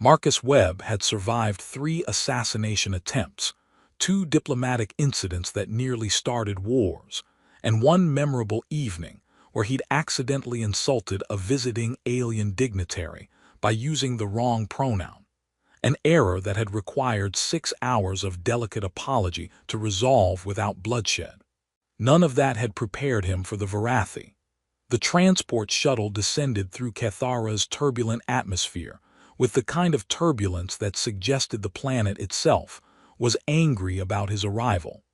Marcus Webb had survived 3 assassination attempts, 2 diplomatic incidents that nearly started wars, and 1 memorable evening where he'd accidentally insulted a visiting alien dignitary by using the wrong pronoun, an error that had required 6 hours of delicate apology to resolve without bloodshed. None of that had prepared him for the Varathi. The transport shuttle descended through Cathara's turbulent atmosphere, with the kind of turbulence that suggested the planet itself was angry about his arrival.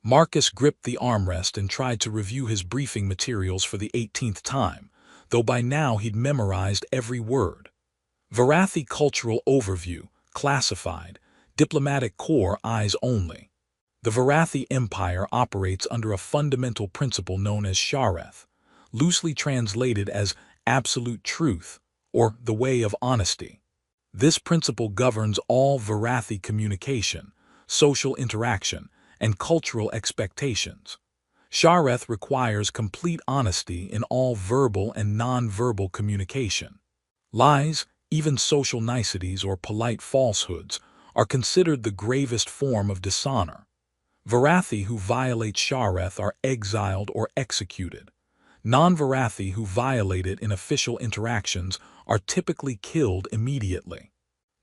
Marcus gripped the armrest and tried to review his briefing materials for the 18th time, though by now he'd memorized every word. Varathi Cultural Overview, Classified, Diplomatic Corps Eyes Only. The Varathi Empire operates under a fundamental principle known as Shareth, loosely translated as absolute truth, or the way of honesty. This principle governs all Varathi communication, social interaction, and cultural expectations. Shareth requires complete honesty in all verbal and non-verbal communication. Lies, even social niceties or polite falsehoods, are considered the gravest form of dishonor. Varathi who violate Shareth are exiled or executed. Non-Varathi who violate it in official interactions are typically killed immediately.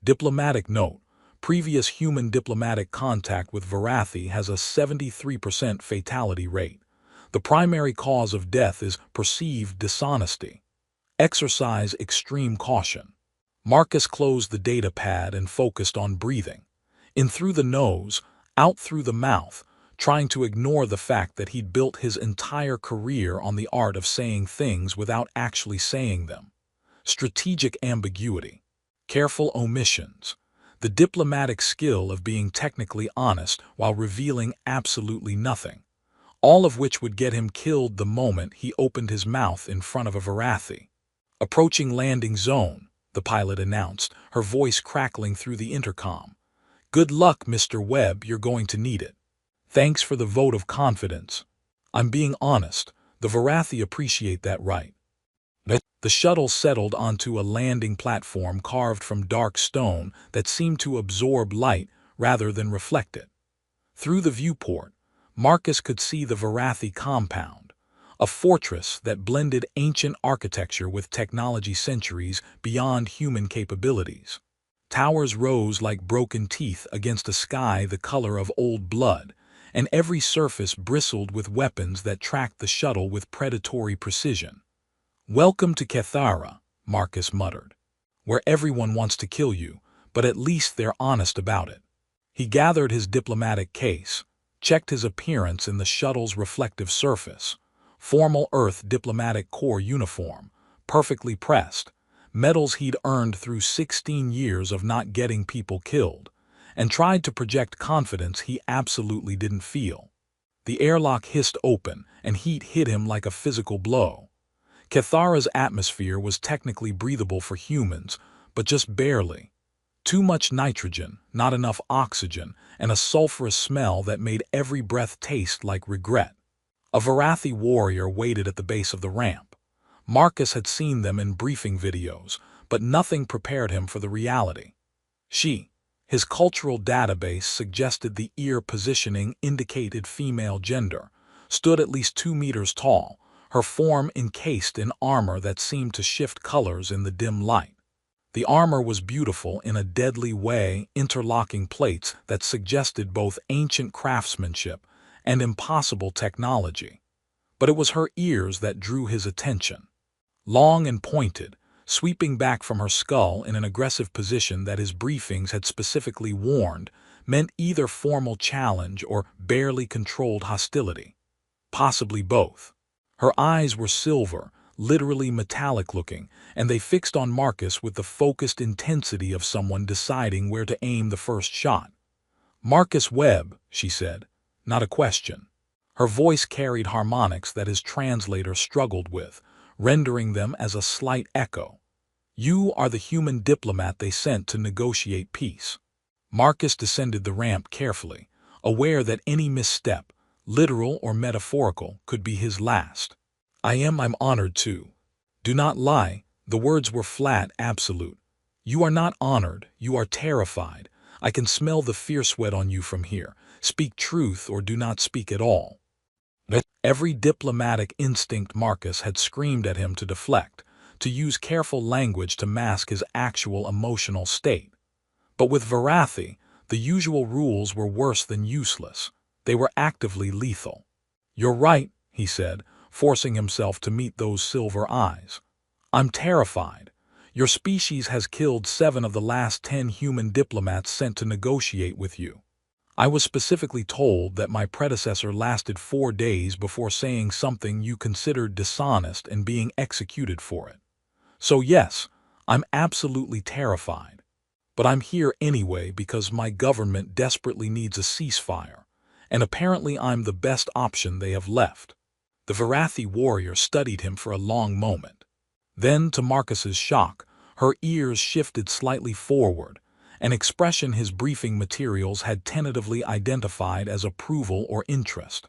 Diplomatic note: previous human diplomatic contact with Varathi has a 73% fatality rate. The primary cause of death is perceived dishonesty. Exercise extreme caution. Marcus closed the data pad and focused on breathing. In through the nose, out through the mouth, trying to ignore the fact that he'd built his entire career on the art of saying things without actually saying them. Strategic ambiguity. Careful omissions. The diplomatic skill of being technically honest while revealing absolutely nothing. All of which would get him killed the moment he opened his mouth in front of a Varathi. Approaching landing zone, the pilot announced, her voice crackling through the intercom. Good luck, Mr. Webb, you're going to need it. Thanks for the vote of confidence. I'm being honest, the Varathi appreciate that right. The shuttle settled onto a landing platform carved from dark stone that seemed to absorb light rather than reflect it. Through the viewport, Marcus could see the Varathi compound, a fortress that blended ancient architecture with technology centuries beyond human capabilities. Towers rose like broken teeth against a sky the color of old blood, and every surface bristled with weapons that tracked the shuttle with predatory precision. Welcome to Cathara, Marcus muttered, where everyone wants to kill you, but at least they're honest about it. He gathered his diplomatic case, checked his appearance in the shuttle's reflective surface, formal Earth Diplomatic Corps uniform, perfectly pressed, medals he'd earned through 16 years of not getting people killed, and tried to project confidence he absolutely didn't feel. The airlock hissed open, and heat hit him like a physical blow. Cathara's atmosphere was technically breathable for humans, but just barely. Too much nitrogen, not enough oxygen, and a sulfurous smell that made every breath taste like regret. A Varathi warrior waited at the base of the ramp. Marcus had seen them in briefing videos, but nothing prepared him for the reality. His cultural database suggested the ear positioning indicated female gender, stood at least 2 meters tall, her form encased in armor that seemed to shift colors in the dim light. The armor was beautiful in a deadly way, interlocking plates that suggested both ancient craftsmanship and impossible technology. But it was her ears that drew his attention. Long and pointed, sweeping back from her skull in an aggressive position that his briefings had specifically warned, meant either formal challenge or barely controlled hostility. Possibly both. Her eyes were silver, literally metallic-looking, and they fixed on Marcus with the focused intensity of someone deciding where to aim the first shot. Marcus Webb, she said, not a question. Her voice carried harmonics that his translator struggled with, rendering them as a slight echo. You are the human diplomat they sent to negotiate peace. Marcus descended the ramp carefully, aware that any misstep, literal or metaphorical, could be his last. I'm honored to. Do not lie, the words were flat, absolute. You are not honored, you are terrified. I can smell the fear sweat on you from here. Speak truth or do not speak at all. Every diplomatic instinct Marcus had screamed at him to deflect, to use careful language to mask his actual emotional state. But with Varathi, the usual rules were worse than useless. They were actively lethal. "You're right," he said, forcing himself to meet those silver eyes. "I'm terrified. Your species has killed 7 of the last 10 human diplomats sent to negotiate with you. I was specifically told that my predecessor lasted 4 days before saying something you considered dishonest and being executed for it. So yes, I'm absolutely terrified. But I'm here anyway because my government desperately needs a ceasefire, and apparently I'm the best option they have left." The Varathi warrior studied him for a long moment. Then, to Marcus's shock, her ears shifted slightly forward, an expression his briefing materials had tentatively identified as approval or interest.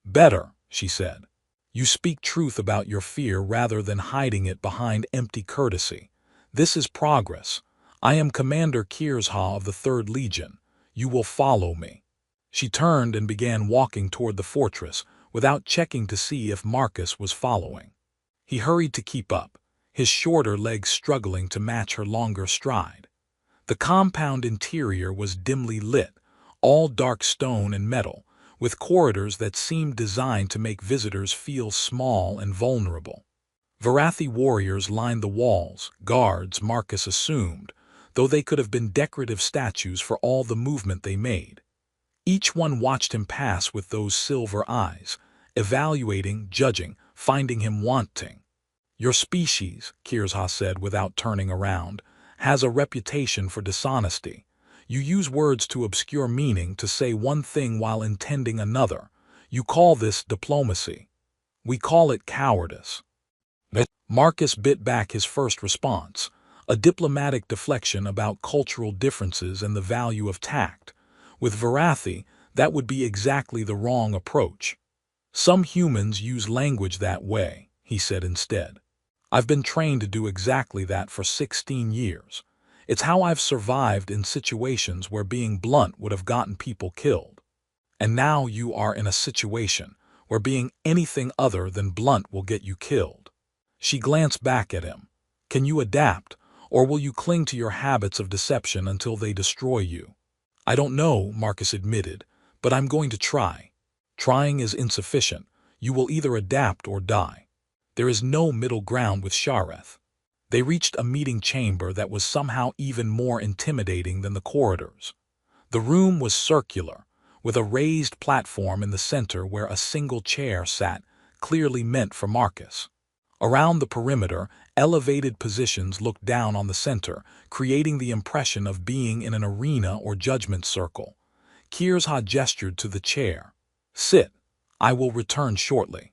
"Better," she said. "You speak truth about your fear rather than hiding it behind empty courtesy. This is progress. I am Commander Kirzha of the 3rd Legion. You will follow me." She turned and began walking toward the fortress without checking to see if Marcus was following. He hurried to keep up, his shorter legs struggling to match her longer stride. The compound interior was dimly lit, all dark stone and metal, with corridors that seemed designed to make visitors feel small and vulnerable. Varathi warriors lined the walls, guards, Marcus assumed, though they could have been decorative statues for all the movement they made. Each one watched him pass with those silver eyes, evaluating, judging, finding him wanting. "Your species," Kirzha said without turning around, "has a reputation for dishonesty. You use words to obscure meaning to say one thing while intending another. You call this diplomacy. We call it cowardice." Marcus bit back his first response, a diplomatic deflection about cultural differences and the value of tact. With Varathi, that would be exactly the wrong approach. "Some humans use language that way," he said instead. "I've been trained to do exactly that for 16 years. It's how I've survived in situations where being blunt would have gotten people killed. And now you are in a situation where being anything other than blunt will get you killed." She glanced back at him. "Can you adapt, or will you cling to your habits of deception until they destroy you?" "I don't know," Marcus admitted, "but I'm going to try. Trying is insufficient. You will either adapt or die. There is no middle ground with Shareth." They reached a meeting chamber that was somehow even more intimidating than the corridors. The room was circular, with a raised platform in the center where a single chair sat, clearly meant for Marcus. Around the perimeter, elevated positions looked down on the center, creating the impression of being in an arena or judgment circle. Kirzha gestured to the chair. "Sit. I will return shortly."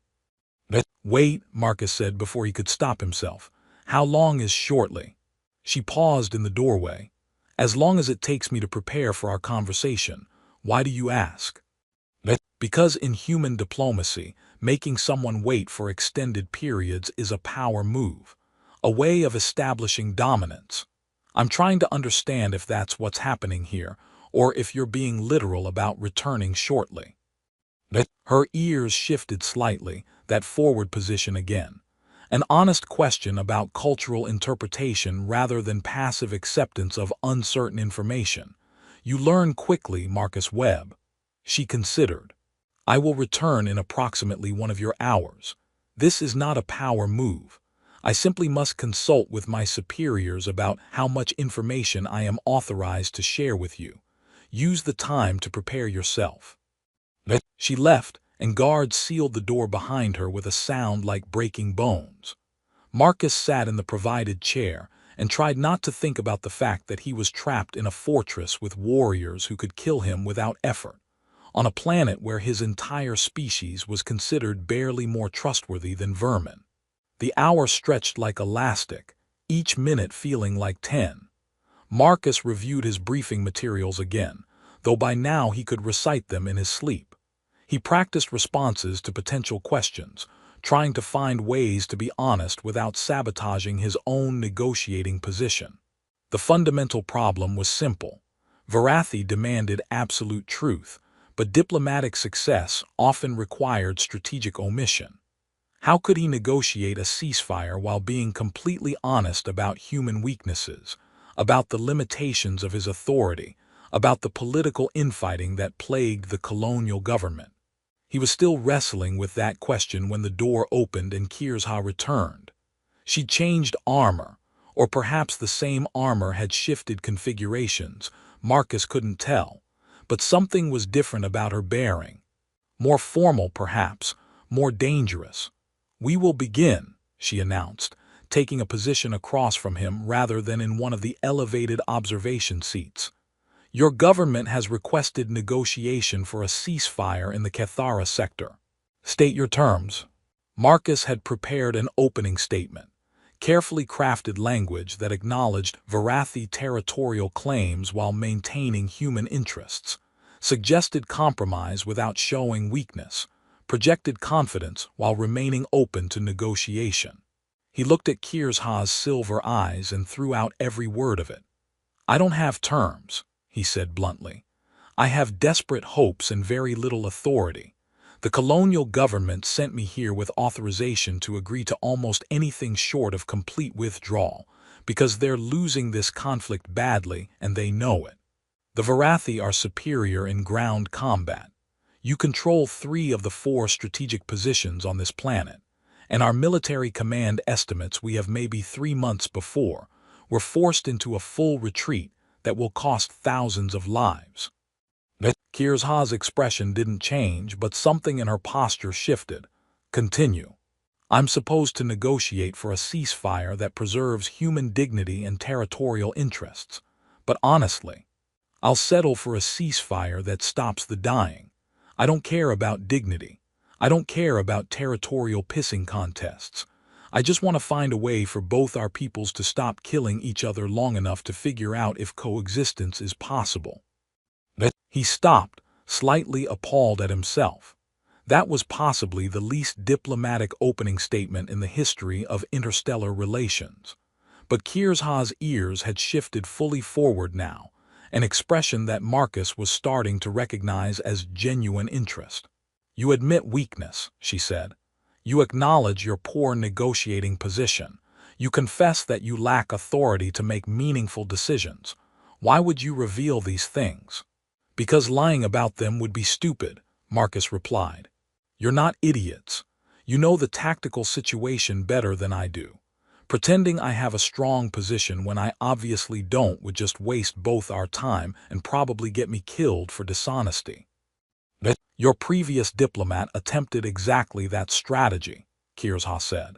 "Wait," Marcus said before he could stop himself. "How long is shortly?" She paused in the doorway. "As long as it takes me to prepare for our conversation. Why do you ask?" "Because in human diplomacy, making someone wait for extended periods is a power move, a way of establishing dominance. I'm trying to understand if that's what's happening here, or if you're being literal about returning shortly." Her ears shifted slightly, that forward position again. An honest question about cultural interpretation rather than passive acceptance of uncertain information. "You learn quickly, Marcus Webb." She considered. "I will return in approximately 1 of your hours. This is not a power move. I simply must consult with my superiors about how much information I am authorized to share with you. Use the time to prepare yourself." She left, and guards sealed the door behind her with a sound like breaking bones. Marcus sat in the provided chair and tried not to think about the fact that he was trapped in a fortress with warriors who could kill him without effort, on a planet where his entire species was considered barely more trustworthy than vermin. The hour stretched like elastic, each minute feeling like 10. Marcus reviewed his briefing materials again, though by now he could recite them in his sleep. He practiced responses to potential questions, trying to find ways to be honest without sabotaging his own negotiating position. The fundamental problem was simple. Varathi demanded absolute truth, but diplomatic success often required strategic omission. How could he negotiate a ceasefire while being completely honest about human weaknesses, about the limitations of his authority, about the political infighting that plagued the colonial government? He was still wrestling with that question when the door opened and Kirzha returned. She'd changed armor, or perhaps the same armor had shifted configurations. Marcus couldn't tell, but something was different about her bearing. More formal, perhaps, more dangerous. "We will begin," she announced, taking a position across from him rather than in one of the elevated observation seats. "Your government has requested negotiation for a ceasefire in the Cathara sector. State your terms." Marcus had prepared an opening statement, carefully crafted language that acknowledged Varathi territorial claims while maintaining human interests, suggested compromise without showing weakness, projected confidence while remaining open to negotiation. He looked at Kirzha's silver eyes and threw out every word of it. "I don't have terms," he said bluntly. "I have desperate hopes and very little authority. The colonial government sent me here with authorization to agree to almost anything short of complete withdrawal, because they're losing this conflict badly and they know it. The Varathi are superior in ground combat. You control 3 of the 4 strategic positions on this planet, and our military command estimates we have maybe 3 months before we're forced into a full retreat that will cost thousands of lives." Kirzha's expression didn't change, but something in her posture shifted. "Continue." "I'm supposed to negotiate for a ceasefire that preserves human dignity and territorial interests. But honestly, I'll settle for a ceasefire that stops the dying. I don't care about dignity. I don't care about territorial pissing contests. I just want to find a way for both our peoples to stop killing each other long enough to figure out if coexistence is possible." He stopped, slightly appalled at himself. That was possibly the least diplomatic opening statement in the history of interstellar relations. But Kirzha's ears had shifted fully forward now, an expression that Marcus was starting to recognize as genuine interest. "You admit weakness," she said. "You acknowledge your poor negotiating position. You confess that you lack authority to make meaningful decisions. Why would you reveal these things?" "Because lying about them would be stupid," Marcus replied. "You're not idiots. You know the tactical situation better than I do. Pretending I have a strong position when I obviously don't would just waste both our time and probably get me killed for dishonesty." "Your previous diplomat attempted exactly that strategy," Kirzha said.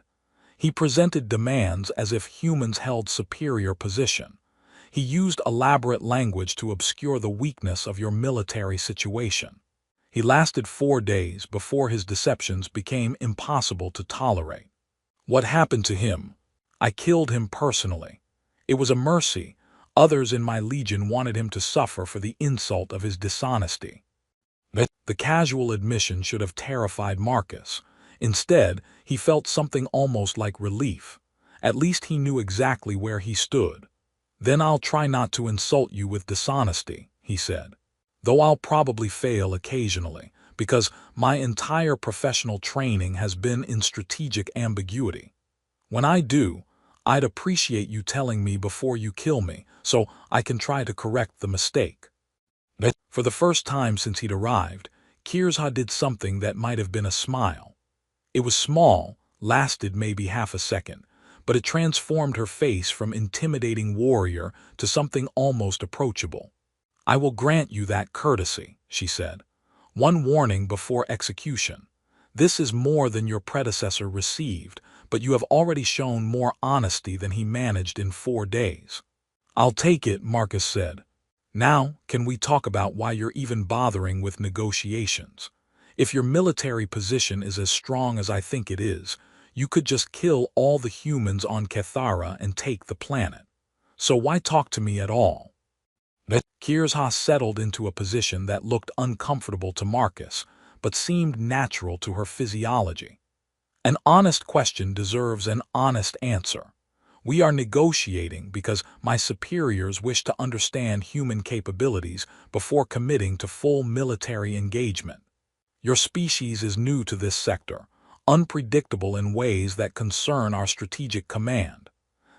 "He presented demands as if humans held superior position. He used elaborate language to obscure the weakness of your military situation. He lasted 4 days before his deceptions became impossible to tolerate. What happened to him? I killed him personally. It was a mercy. Others in my legion wanted him to suffer for the insult of his dishonesty." The casual admission should have terrified Marcus. Instead, he felt something almost like relief. At least he knew exactly where he stood. "Then I'll try not to insult you with dishonesty," he said. "Though I'll probably fail occasionally, because my entire professional training has been in strategic ambiguity. When I do, I'd appreciate you telling me before you kill me, so I can try to correct the mistake." For the first time since he'd arrived, Kirzha did something that might have been a smile. It was small, lasted maybe half a second, but it transformed her face from intimidating warrior to something almost approachable. "I will grant you that courtesy," she said. "One warning before execution. This is more than your predecessor received, but you have already shown more honesty than he managed in 4 days." "I'll take it," Marcus said. "Now, can we talk about why you're even bothering with negotiations? If your military position is as strong as I think it is, you could just kill all the humans on Cathara and take the planet. So why talk to me at all?" Kirzha settled into a position that looked uncomfortable to Marcus, but seemed natural to her physiology. "An honest question deserves an honest answer. We are negotiating because my superiors wish to understand human capabilities before committing to full military engagement. Your species is new to this sector, unpredictable in ways that concern our strategic command.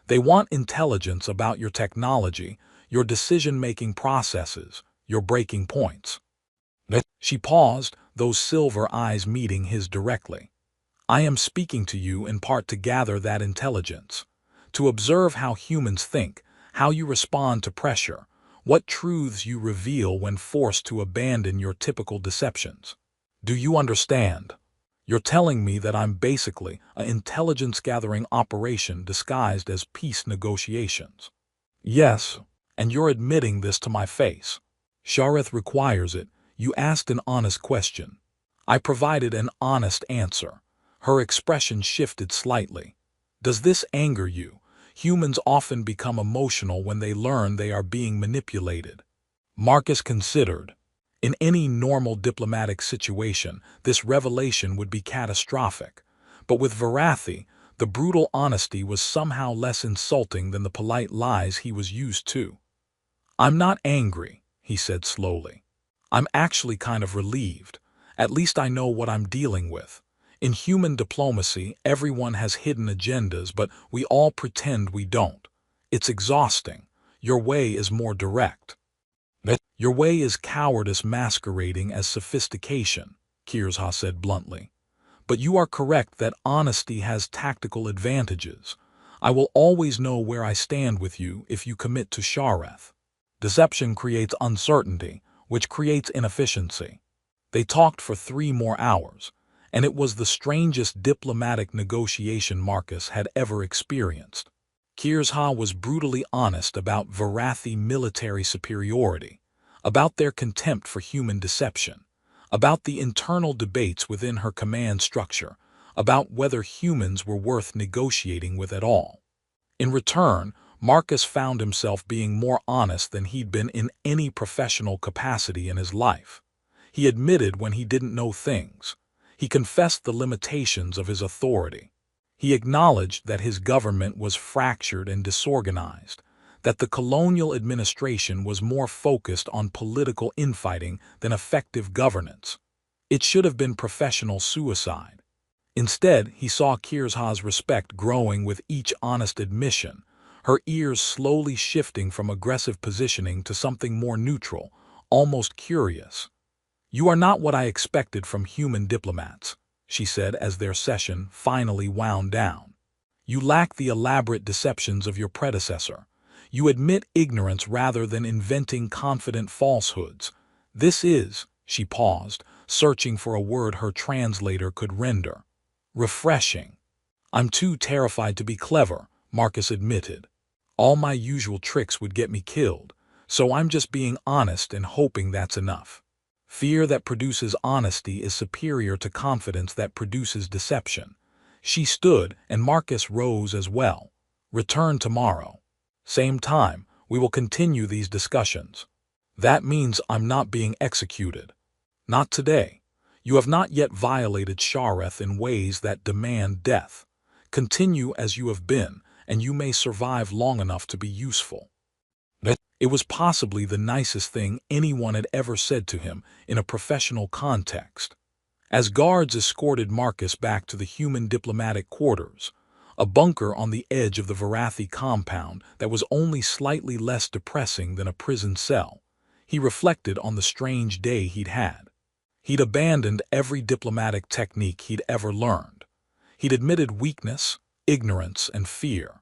They want intelligence about your technology, your decision-making processes, your breaking points. She paused, those silver eyes meeting his directly. I am speaking to you in part to gather that intelligence, to observe how humans think, how you respond to pressure, what truths you reveal when forced to abandon your typical deceptions. Do you understand? You're telling me that I'm basically an intelligence-gathering operation disguised as peace negotiations. Yes, and you're admitting this to my face. Shareth requires it. You asked an honest question. I provided an honest answer. Her expression shifted slightly. Does this anger you? Humans often become emotional when they learn they are being manipulated. Marcus considered. In any normal diplomatic situation, this revelation would be catastrophic. But with Varathi, the brutal honesty was somehow less insulting than the polite lies he was used to. I'm not angry, he said slowly. I'm actually kind of relieved. At least I know what I'm dealing with. In human diplomacy, everyone has hidden agendas, but we all pretend we don't. It's exhausting. Your way is more direct. Your way is cowardice masquerading as sophistication, Kirzha said bluntly. But you are correct that honesty has tactical advantages. I will always know where I stand with you if you commit to Shareth. Deception creates uncertainty, which creates inefficiency. They talked for 3 more hours, and it was the strangest diplomatic negotiation Marcus had ever experienced. Kirzha was brutally honest about Varathi military superiority, about their contempt for human deception, about the internal debates within her command structure, about whether humans were worth negotiating with at all. In return, Marcus found himself being more honest than he'd been in any professional capacity in his life. He admitted when he didn't know things. He confessed the limitations of his authority. He acknowledged that his government was fractured and disorganized, that the colonial administration was more focused on political infighting than effective governance. It should have been professional suicide. Instead, he saw Kirzha's respect growing with each honest admission, her ears slowly shifting from aggressive positioning to something more neutral, almost curious. You are not what I expected from human diplomats, she said as their session finally wound down. You lack the elaborate deceptions of your predecessor. You admit ignorance rather than inventing confident falsehoods. This is, she paused, searching for a word her translator could render. Refreshing. I'm too terrified to be clever, Marcus admitted. All my usual tricks would get me killed, so I'm just being honest and hoping that's enough. Fear that produces honesty is superior to confidence that produces deception. She stood, and Marcus rose as well. Return tomorrow. Same time, we will continue these discussions. That means I'm not being executed. Not today. You have not yet violated Shareth in ways that demand death. Continue as you have been, and you may survive long enough to be useful. It was possibly the nicest thing anyone had ever said to him in a professional context. As guards escorted Marcus back to the human diplomatic quarters, a bunker on the edge of the Varathi compound that was only slightly less depressing than a prison cell, he reflected on the strange day he'd had. He'd abandoned every diplomatic technique he'd ever learned. He'd admitted weakness, ignorance, and fear.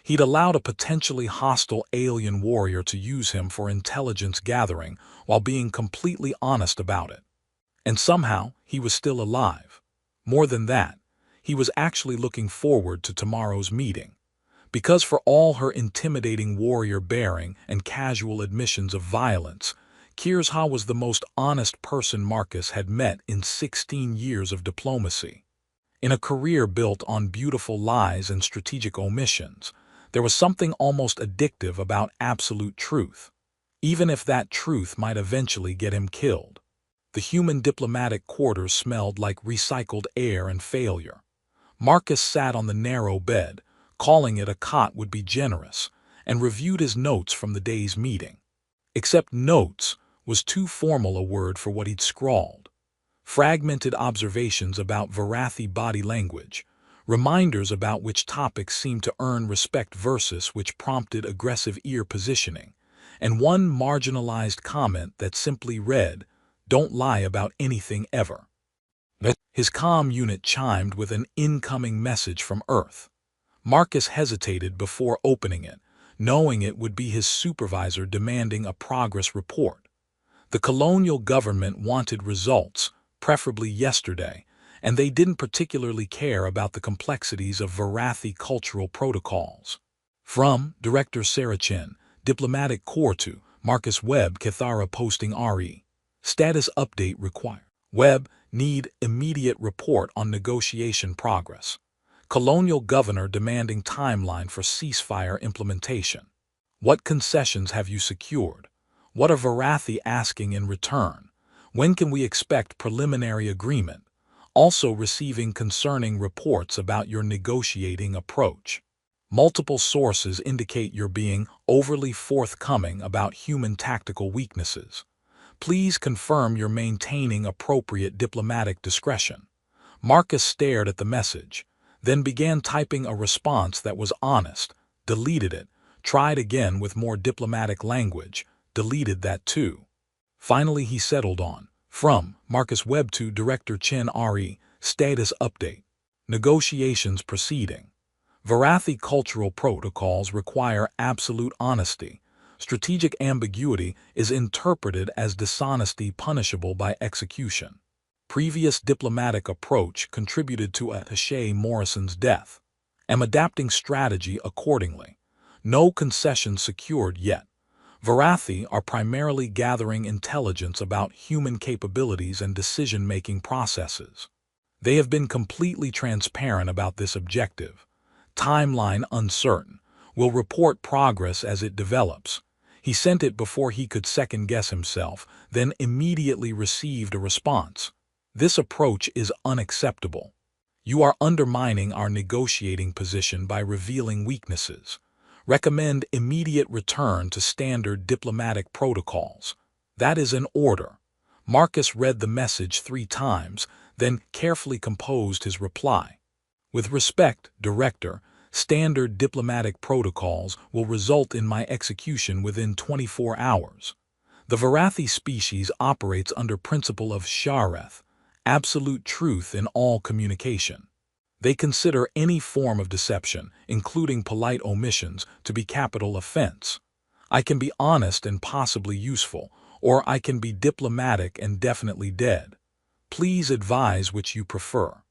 He'd allowed a potentially hostile alien warrior to use him for intelligence gathering while being completely honest about it. And somehow, he was still alive. More than that, he was actually looking forward to tomorrow's meeting. Because for all her intimidating warrior bearing and casual admissions of violence, Kirzha was the most honest person Marcus had met in 16 years of diplomacy. In a career built on beautiful lies and strategic omissions, there was something almost addictive about absolute truth, even if that truth might eventually get him killed. The human diplomatic quarters smelled like recycled air and failure. Marcus sat on the narrow bed, calling it a cot would be generous, and reviewed his notes from the day's meeting. Except notes was too formal a word for what he'd scrawled. Fragmented observations about Varathi body language, reminders about which topics seemed to earn respect versus which prompted aggressive ear positioning, and one marginalized comment that simply read, "Don't lie about anything ever." His comm unit chimed with an incoming message from Earth. Marcus hesitated before opening it, knowing it would be his supervisor demanding a progress report. The colonial government wanted results, preferably yesterday, and they didn't particularly care about the complexities of Varathi cultural protocols. From Director Sarachin, Diplomatic Corps to Marcus Webb, Cathara posting RE. Status update required. Webb, need immediate report on negotiation progress. Colonial governor demanding timeline for ceasefire implementation. What concessions have you secured? What are Varathi asking in return? When can we expect preliminary agreement? Also receiving concerning reports about your negotiating approach. Multiple sources indicate you're being overly forthcoming about human tactical weaknesses. Please confirm you're maintaining appropriate diplomatic discretion. Marcus stared at the message, then began typing a response that was honest, deleted it, tried again with more diplomatic language, deleted that too. Finally he settled on, from Marcus Webb to Director Chen RE, status update. Negotiations proceeding. Varathi cultural protocols require absolute honesty. Strategic ambiguity is interpreted as dishonesty punishable by execution. Previous diplomatic approach contributed to Attaché Morrison's death. Am adapting strategy accordingly. No concessions secured yet. Varathi are primarily gathering intelligence about human capabilities and decision-making processes. They have been completely transparent about this objective. Timeline uncertain. Will report progress as it develops. He sent it before he could second-guess himself, then immediately received a response. This approach is unacceptable. You are undermining our negotiating position by revealing weaknesses. Recommend immediate return to standard diplomatic protocols. That is an order. Marcus read the message 3 times, then carefully composed his reply. With respect, Director, standard diplomatic protocols will result in my execution within 24 hours. The Varathi species operates under principle of Shareth, absolute truth in all communication. They consider any form of deception, including polite omissions, to be capital offense. I can be honest and possibly useful, or I can be diplomatic and definitely dead. Please advise which you prefer.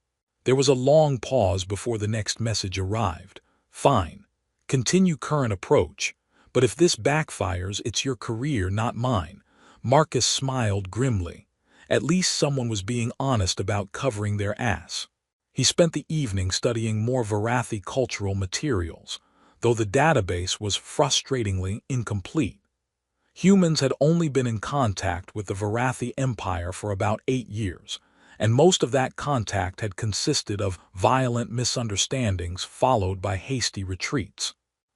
There was a long pause before the next message arrived. Fine. Continue current approach. But if this backfires, it's your career, not mine. Marcus smiled grimly. At least someone was being honest about covering their ass. He spent the evening studying more Varathi cultural materials, though the database was frustratingly incomplete. Humans had only been in contact with the Varathi Empire for about 8 years, and most of that contact had consisted of violent misunderstandings followed by hasty retreats.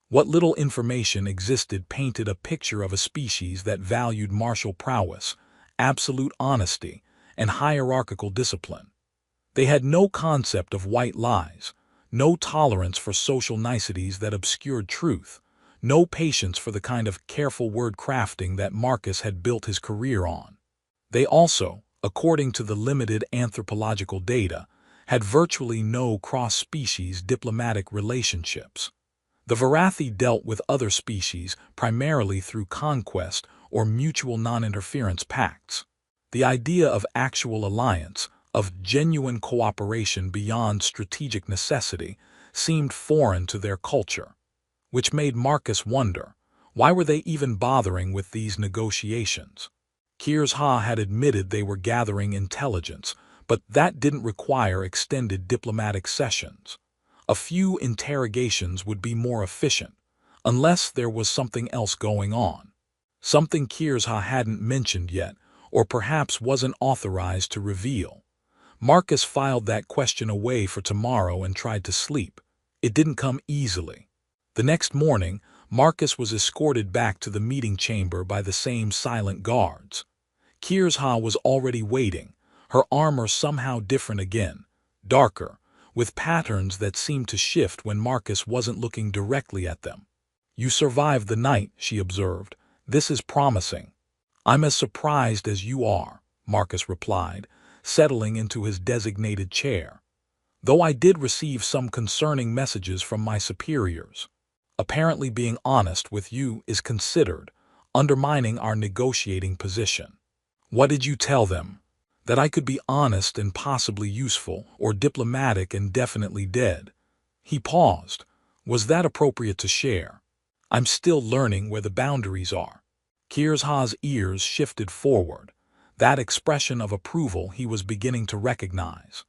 What little information existed painted a picture of a species that valued martial prowess, absolute honesty, and hierarchical discipline. They had no concept of white lies, no tolerance for social niceties that obscured truth, no patience for the kind of careful word crafting that Marcus had built his career on. They also, according to the limited anthropological data, had virtually no cross-species diplomatic relationships. The Varathi dealt with other species primarily through conquest or mutual non-interference pacts. The idea of actual alliance, of genuine cooperation beyond strategic necessity, seemed foreign to their culture, which made Marcus wonder, why were they even bothering with these negotiations? Kirs-Ha had admitted they were gathering intelligence, but that didn't require extended diplomatic sessions. A few interrogations would be more efficient, unless there was something else going on. Something Kirs-Ha hadn't mentioned yet, or perhaps wasn't authorized to reveal. Marcus filed that question away for tomorrow and tried to sleep. It didn't come easily. The next morning, Marcus was escorted back to the meeting chamber by the same silent guards. Kirsha was already waiting, her armor somehow different again, darker, with patterns that seemed to shift when Marcus wasn't looking directly at them. "You survived the night," she observed. "This is promising." "I'm as surprised as you are," Marcus replied, settling into his designated chair. "Though I did receive some concerning messages from my superiors. Apparently being honest with you is considered undermining our negotiating position." "What did you tell them?" "That I could be honest and possibly useful, or diplomatic and definitely dead." He paused. Was that appropriate to share? "I'm still learning where the boundaries are." Kirsha's ears shifted forward, that expression of approval he was beginning to recognize.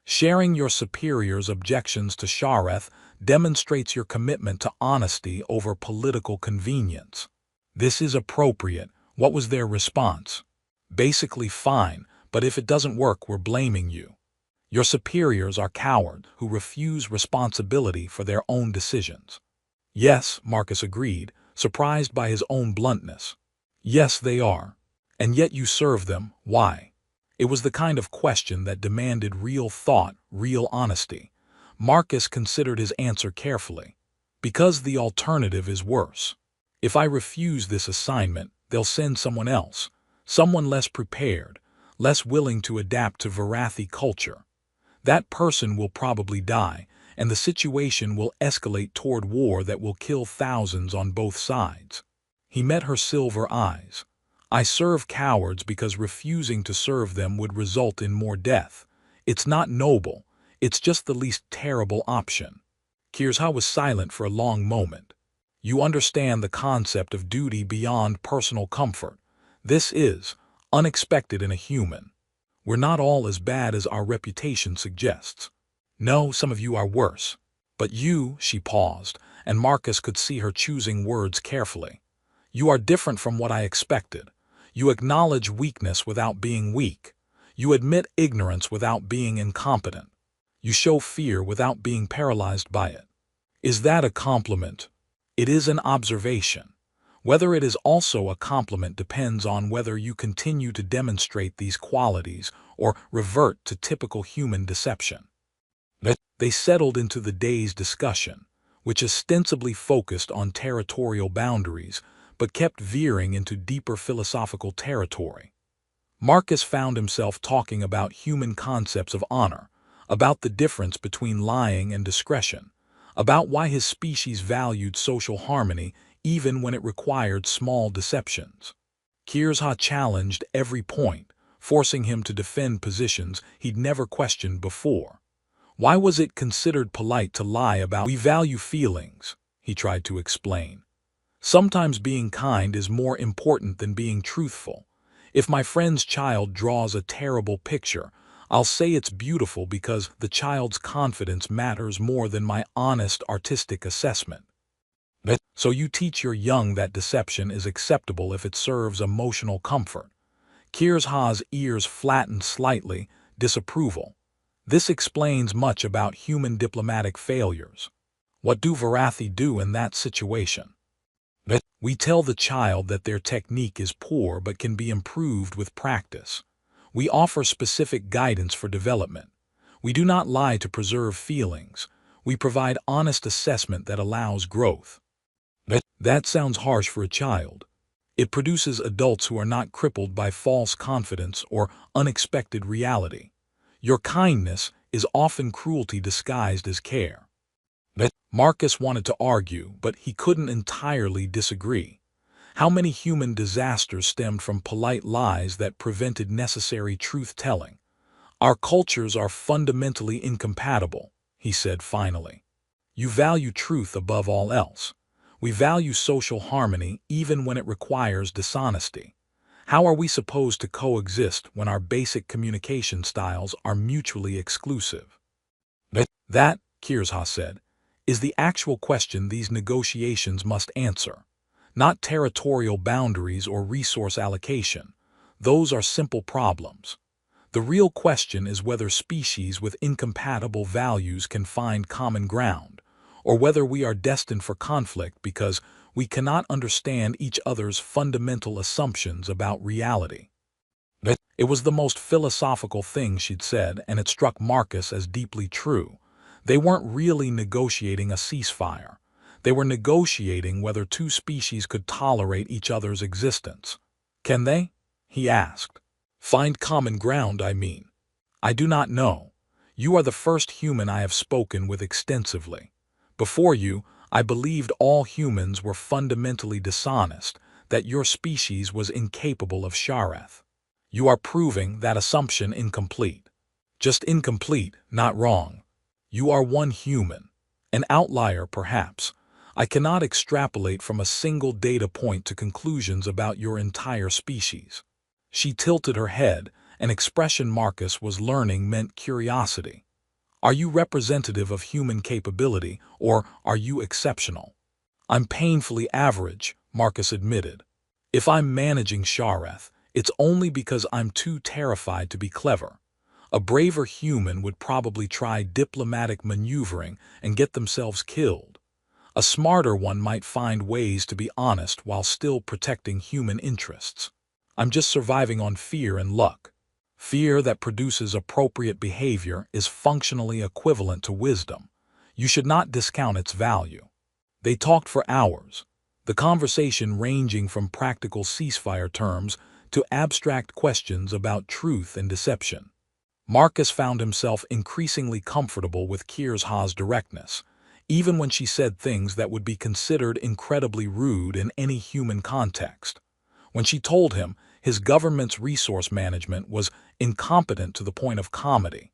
"Sharing your superior's objections to Shareth demonstrates your commitment to honesty over political convenience." "This is appropriate." What was their response? "Basically fine, but if it doesn't work, we're blaming you. Your superiors are cowards who refuse responsibility for their own decisions." "Yes," Marcus agreed, surprised by his own bluntness. "Yes, they are. And yet you serve them. Why?" It was the kind of question that demanded real thought, real honesty. Marcus considered his answer carefully. "Because the alternative is worse. If I refuse this assignment, they'll send someone else, someone less prepared, less willing to adapt to Varathi culture. That person will probably die, and the situation will escalate toward war that will kill thousands on both sides." He met her silver eyes. "I serve cowards because refusing to serve them would result in more death. It's not noble, it's just the least terrible option." Kirsha was silent for a long moment. "You understand the concept of duty beyond personal comfort. This is unexpected in a human. We're not all as bad as our reputation suggests. No, some of you are worse. But you," she paused, and Marcus could see her choosing words carefully. "You are different from what I expected. You acknowledge weakness without being weak. You admit ignorance without being incompetent. You show fear without being paralyzed by it." "Is that a compliment?" "It is an observation. Whether it is also a compliment depends on whether you continue to demonstrate these qualities or revert to typical human deception." They settled into the day's discussion, which ostensibly focused on territorial boundaries, but kept veering into deeper philosophical territory. Marcus found himself talking about human concepts of honor, about the difference between lying and discretion, about why his species valued social harmony even when it required small deceptions. Kirsha challenged every point, forcing him to defend positions he'd never questioned before. Why was it considered polite to lie about "we value feelings," he tried to explain. "Sometimes being kind is more important than being truthful. If my friend's child draws a terrible picture, I'll say it's beautiful because the child's confidence matters more than my honest artistic assessment." "So you teach your young that deception is acceptable if it serves emotional comfort." Kirsha's ears flattened slightly, disapproval. "This explains much about human diplomatic failures." "What do Varathi do in that situation?" "We tell the child that their technique is poor but can be improved with practice. We offer specific guidance for development. We do not lie to preserve feelings. We provide honest assessment that allows growth." That sounds harsh for a child. It produces adults who are not crippled by false confidence or unexpected reality. Your kindness is often cruelty disguised as care. Marcus wanted to argue, but he couldn't entirely disagree. How many human disasters stemmed from polite lies that prevented necessary truth-telling? "Our cultures are fundamentally incompatible," he said finally. "You value truth above all else. We value social harmony even when it requires dishonesty. How are we supposed to coexist when our basic communication styles are mutually exclusive?" "That," Kirsha said, "is the actual question these negotiations must answer. Not territorial boundaries or resource allocation. Those are simple problems. The real question is whether species with incompatible values can find common ground, or whether we are destined for conflict because we cannot understand each other's fundamental assumptions about reality. It was the most philosophical thing she'd said, and it struck Marcus as deeply true. They weren't really negotiating a ceasefire. They were negotiating whether two species could tolerate each other's existence. Can they? He asked. Find common ground, I mean. I do not know. You are the first human I have spoken with extensively. Before you, I believed all humans were fundamentally dishonest, that your species was incapable of Shareth. You are proving that assumption incomplete. Just incomplete, not wrong. You are one human. An outlier, perhaps. I cannot extrapolate from a single data point to conclusions about your entire species. She tilted her head, an expression Marcus was learning meant curiosity. Are you representative of human capability, or are you exceptional? I'm painfully average, Marcus admitted. If I'm managing Shareth, it's only because I'm too terrified to be clever. A braver human would probably try diplomatic maneuvering and get themselves killed. A smarter one might find ways to be honest while still protecting human interests. I'm just surviving on fear and luck. Fear that produces appropriate behavior is functionally equivalent to wisdom. You should not discount its value. They talked for hours, the conversation ranging from practical ceasefire terms to abstract questions about truth and deception. Marcus found himself increasingly comfortable with Kirsha's directness, even when she said things that would be considered incredibly rude in any human context. When she told him his government's resource management was incompetent to the point of comedy,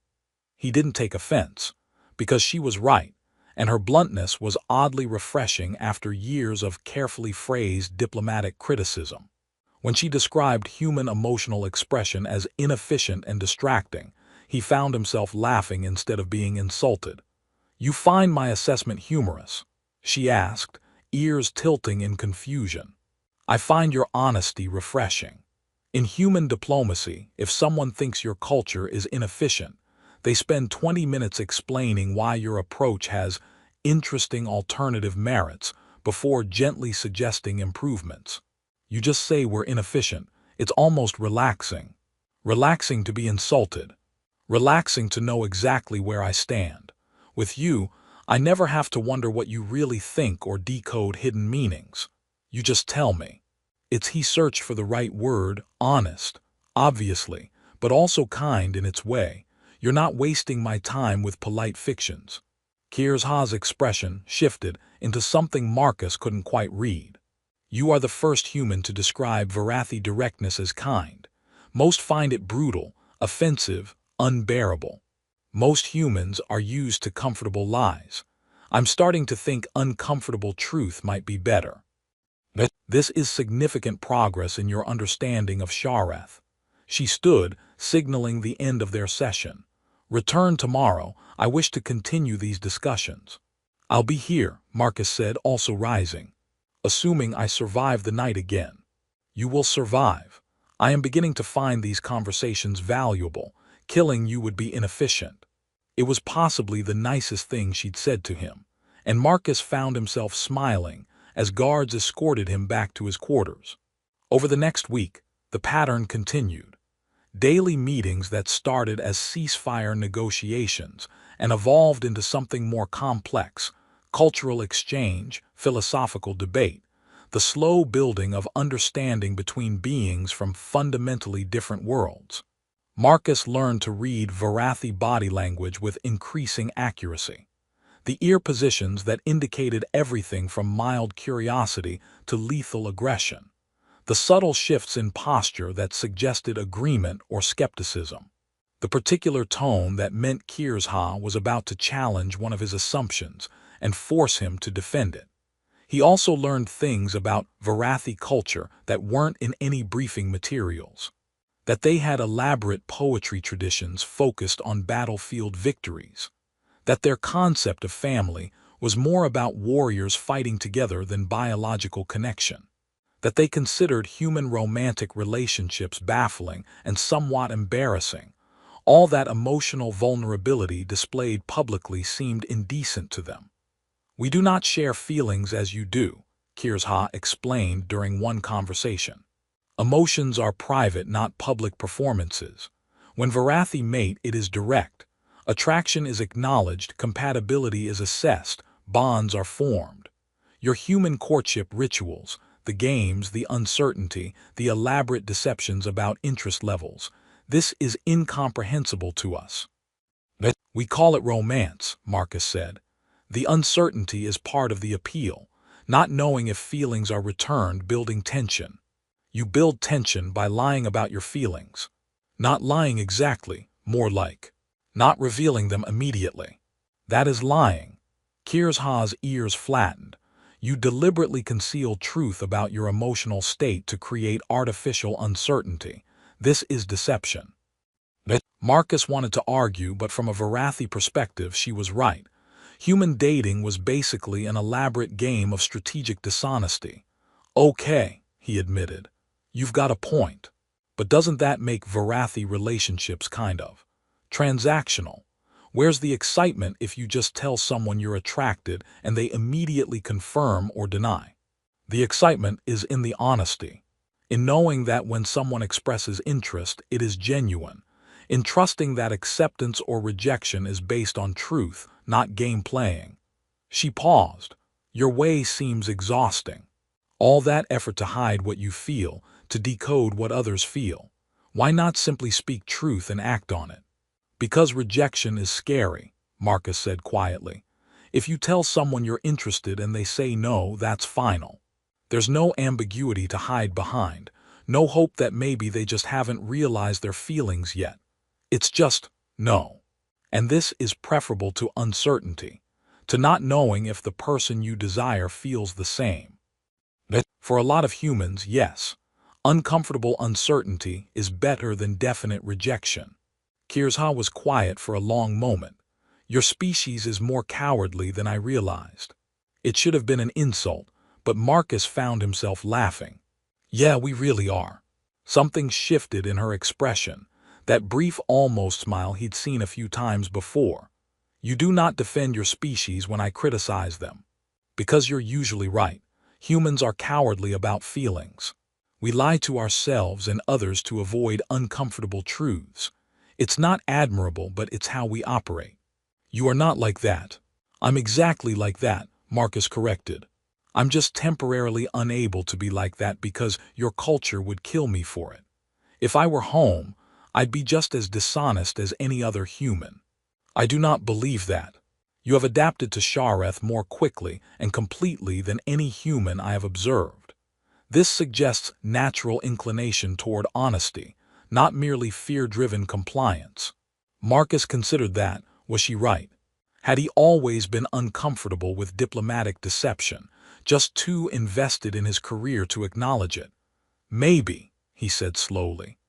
he didn't take offense, because she was right, and her bluntness was oddly refreshing after years of carefully phrased diplomatic criticism. When she described human emotional expression as inefficient and distracting, he found himself laughing instead of being insulted. You find my assessment humorous? She asked, ears tilting in confusion. I find your honesty refreshing. In human diplomacy, if someone thinks your culture is inefficient, they spend 20 minutes explaining why your approach has interesting alternative merits before gently suggesting improvements. You just say we're inefficient. It's almost relaxing. Relaxing to be insulted. Relaxing to know exactly where I stand. With you, I never have to wonder what you really think or decode hidden meanings. You just tell me. He searched for the right word, honest, obviously, but also kind in its way. You're not wasting my time with polite fictions. Kirsha's expression shifted into something Marcus couldn't quite read. You are the first human to describe Varathi directness as kind. Most find it brutal, offensive, unbearable. Most humans are used to comfortable lies. I'm starting to think uncomfortable truth might be better. This is significant progress in your understanding of Shareth. She stood, signaling the end of their session. Return tomorrow. I wish to continue these discussions. I'll be here, Marcus said, also rising. Assuming I survive the night again. You will survive. I am beginning to find these conversations valuable. Killing you would be inefficient. It was possibly the nicest thing she'd said to him, and Marcus found himself smiling as guards escorted him back to his quarters. Over the next week, the pattern continued. Daily meetings that started as ceasefire negotiations and evolved into something more complex, cultural exchange, philosophical debate, the slow building of understanding between beings from fundamentally different worlds. Marcus learned to read Varathi body language with increasing accuracy. The ear positions that indicated everything from mild curiosity to lethal aggression. The subtle shifts in posture that suggested agreement or skepticism. The particular tone that meant Kirsha was about to challenge one of his assumptions and force him to defend it. He also learned things about Varathi culture that weren't in any briefing materials. That they had elaborate poetry traditions focused on battlefield victories. That their concept of family was more about warriors fighting together than biological connection. That they considered human romantic relationships baffling and somewhat embarrassing. All that emotional vulnerability displayed publicly seemed indecent to them. We do not share feelings as you do, Kirsha explained during one conversation. Emotions are private, not public performances. When Varathi mate, it is direct. Attraction is acknowledged, compatibility is assessed, bonds are formed. Your human courtship rituals, the games, the uncertainty, the elaborate deceptions about interest levels, this is incomprehensible to us. We call it romance, Marcus said. The uncertainty is part of the appeal, not knowing if feelings are returned, building tension. You build tension by lying about your feelings. Not lying exactly, more like not revealing them immediately. That is lying. Kirsha's ears flattened. You deliberately conceal truth about your emotional state to create artificial uncertainty. This is deception. Marcus wanted to argue, but from a Varathi perspective, she was right. Human dating was basically an elaborate game of strategic dishonesty. Okay, he admitted. You've got a point. But doesn't that make Varathi relationships kind of transactional? Where's the excitement if you just tell someone you're attracted and they immediately confirm or deny? The excitement is in the honesty, in knowing that when someone expresses interest, it is genuine, in trusting that acceptance or rejection is based on truth, not game playing. She paused. Your way seems exhausting. All that effort to hide what you feel, to decode what others feel. Why not simply speak truth and act on it? Because rejection is scary, Marcus said quietly. If you tell someone you're interested and they say no, that's final. There's no ambiguity to hide behind, no hope that maybe they just haven't realized their feelings yet. It's just no. And this is preferable to uncertainty, to not knowing if the person you desire feels the same. For a lot of humans, yes, uncomfortable uncertainty is better than definite rejection. Kirsha was quiet for a long moment. Your species is more cowardly than I realized. It should have been an insult, but Marcus found himself laughing. Yeah, we really are. Something shifted in her expression, that brief almost smile he'd seen a few times before. You do not defend your species when I criticize them. Because you're usually right. Humans are cowardly about feelings. We lie to ourselves and others to avoid uncomfortable truths. It's not admirable, but it's how we operate. You are not like that. I'm exactly like that, Marcus corrected. I'm just temporarily unable to be like that because your culture would kill me for it. If I were home, I'd be just as dishonest as any other human. I do not believe that. You have adapted to Shareth more quickly and completely than any human I have observed. This suggests natural inclination toward honesty, not merely fear-driven compliance. Marcus considered that. Was she right? Had he always been uncomfortable with diplomatic deception, just too invested in his career to acknowledge it? Maybe, he said slowly.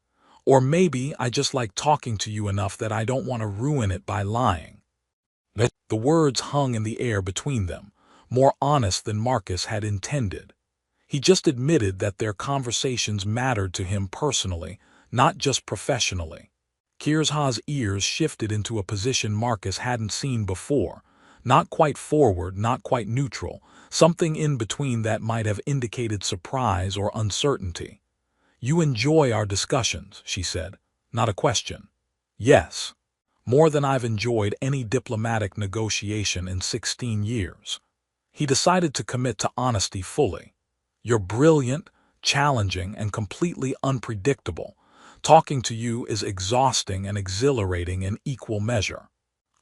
Or maybe I just like talking to you enough that I don't want to ruin it by lying. The words hung in the air between them, more honest than Marcus had intended. He just admitted that their conversations mattered to him personally, not just professionally. Kirsha's ears shifted into a position Marcus hadn't seen before, not quite forward, not quite neutral, something in between that might have indicated surprise or uncertainty. You enjoy our discussions, she said, not a question. Yes. More than I've enjoyed any diplomatic negotiation in 16 years. He decided to commit to honesty fully. You're brilliant, challenging, and completely unpredictable. Talking to you is exhausting and exhilarating in equal measure.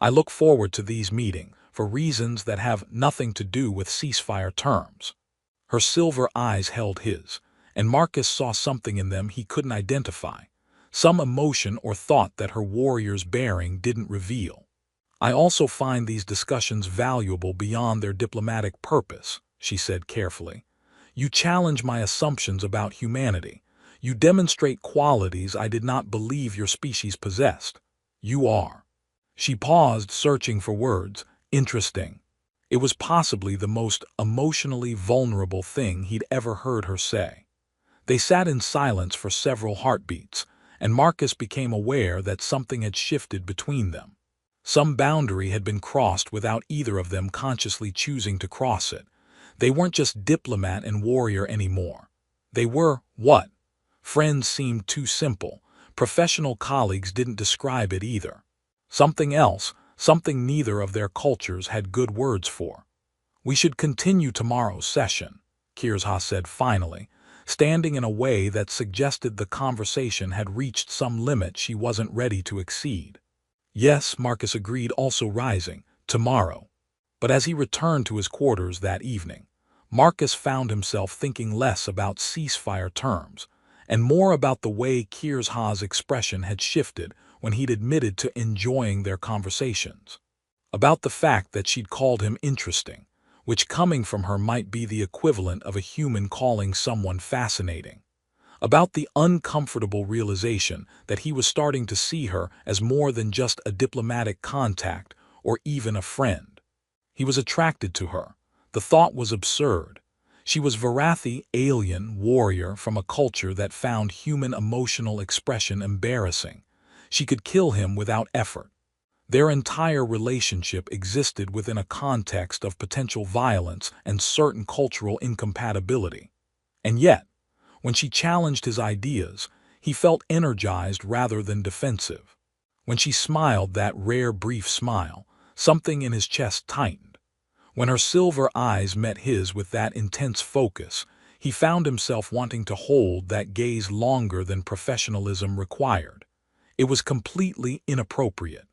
I look forward to these meetings for reasons that have nothing to do with ceasefire terms. Her silver eyes held his, and Marcus saw something in them he couldn't identify, some emotion or thought that her warrior's bearing didn't reveal. I also find these discussions valuable beyond their diplomatic purpose, she said carefully. You challenge my assumptions about humanity. You demonstrate qualities I did not believe your species possessed. You are. She paused, searching for words. Interesting. It was possibly the most emotionally vulnerable thing he'd ever heard her say. They sat in silence for several heartbeats, and Marcus became aware that something had shifted between them. Some boundary had been crossed without either of them consciously choosing to cross it. They weren't just diplomat and warrior anymore. They were what? Friends seemed too simple. Professional colleagues didn't describe it either. Something else, something neither of their cultures had good words for. "We should continue tomorrow's session," Kirzha said finally, standing in a way that suggested the conversation had reached some limit she wasn't ready to exceed. "Yes," Marcus agreed, also rising, "tomorrow." But as he returned to his quarters that evening, Marcus found himself thinking less about ceasefire terms and more about the way Kirzha's expression had shifted when he'd admitted to enjoying their conversations. About the fact that she'd called him interesting, which coming from her might be the equivalent of a human calling someone fascinating. About the uncomfortable realization that he was starting to see her as more than just a diplomatic contact or even a friend. He was attracted to her. The thought was absurd. She was Varathi, alien, warrior from a culture that found human emotional expression embarrassing. She could kill him without effort. Their entire relationship existed within a context of potential violence and certain cultural incompatibility. And yet, when she challenged his ideas, he felt energized rather than defensive. When she smiled that rare brief smile, something in his chest tightened. When her silver eyes met his with that intense focus, he found himself wanting to hold that gaze longer than professionalism required. It was completely inappropriate,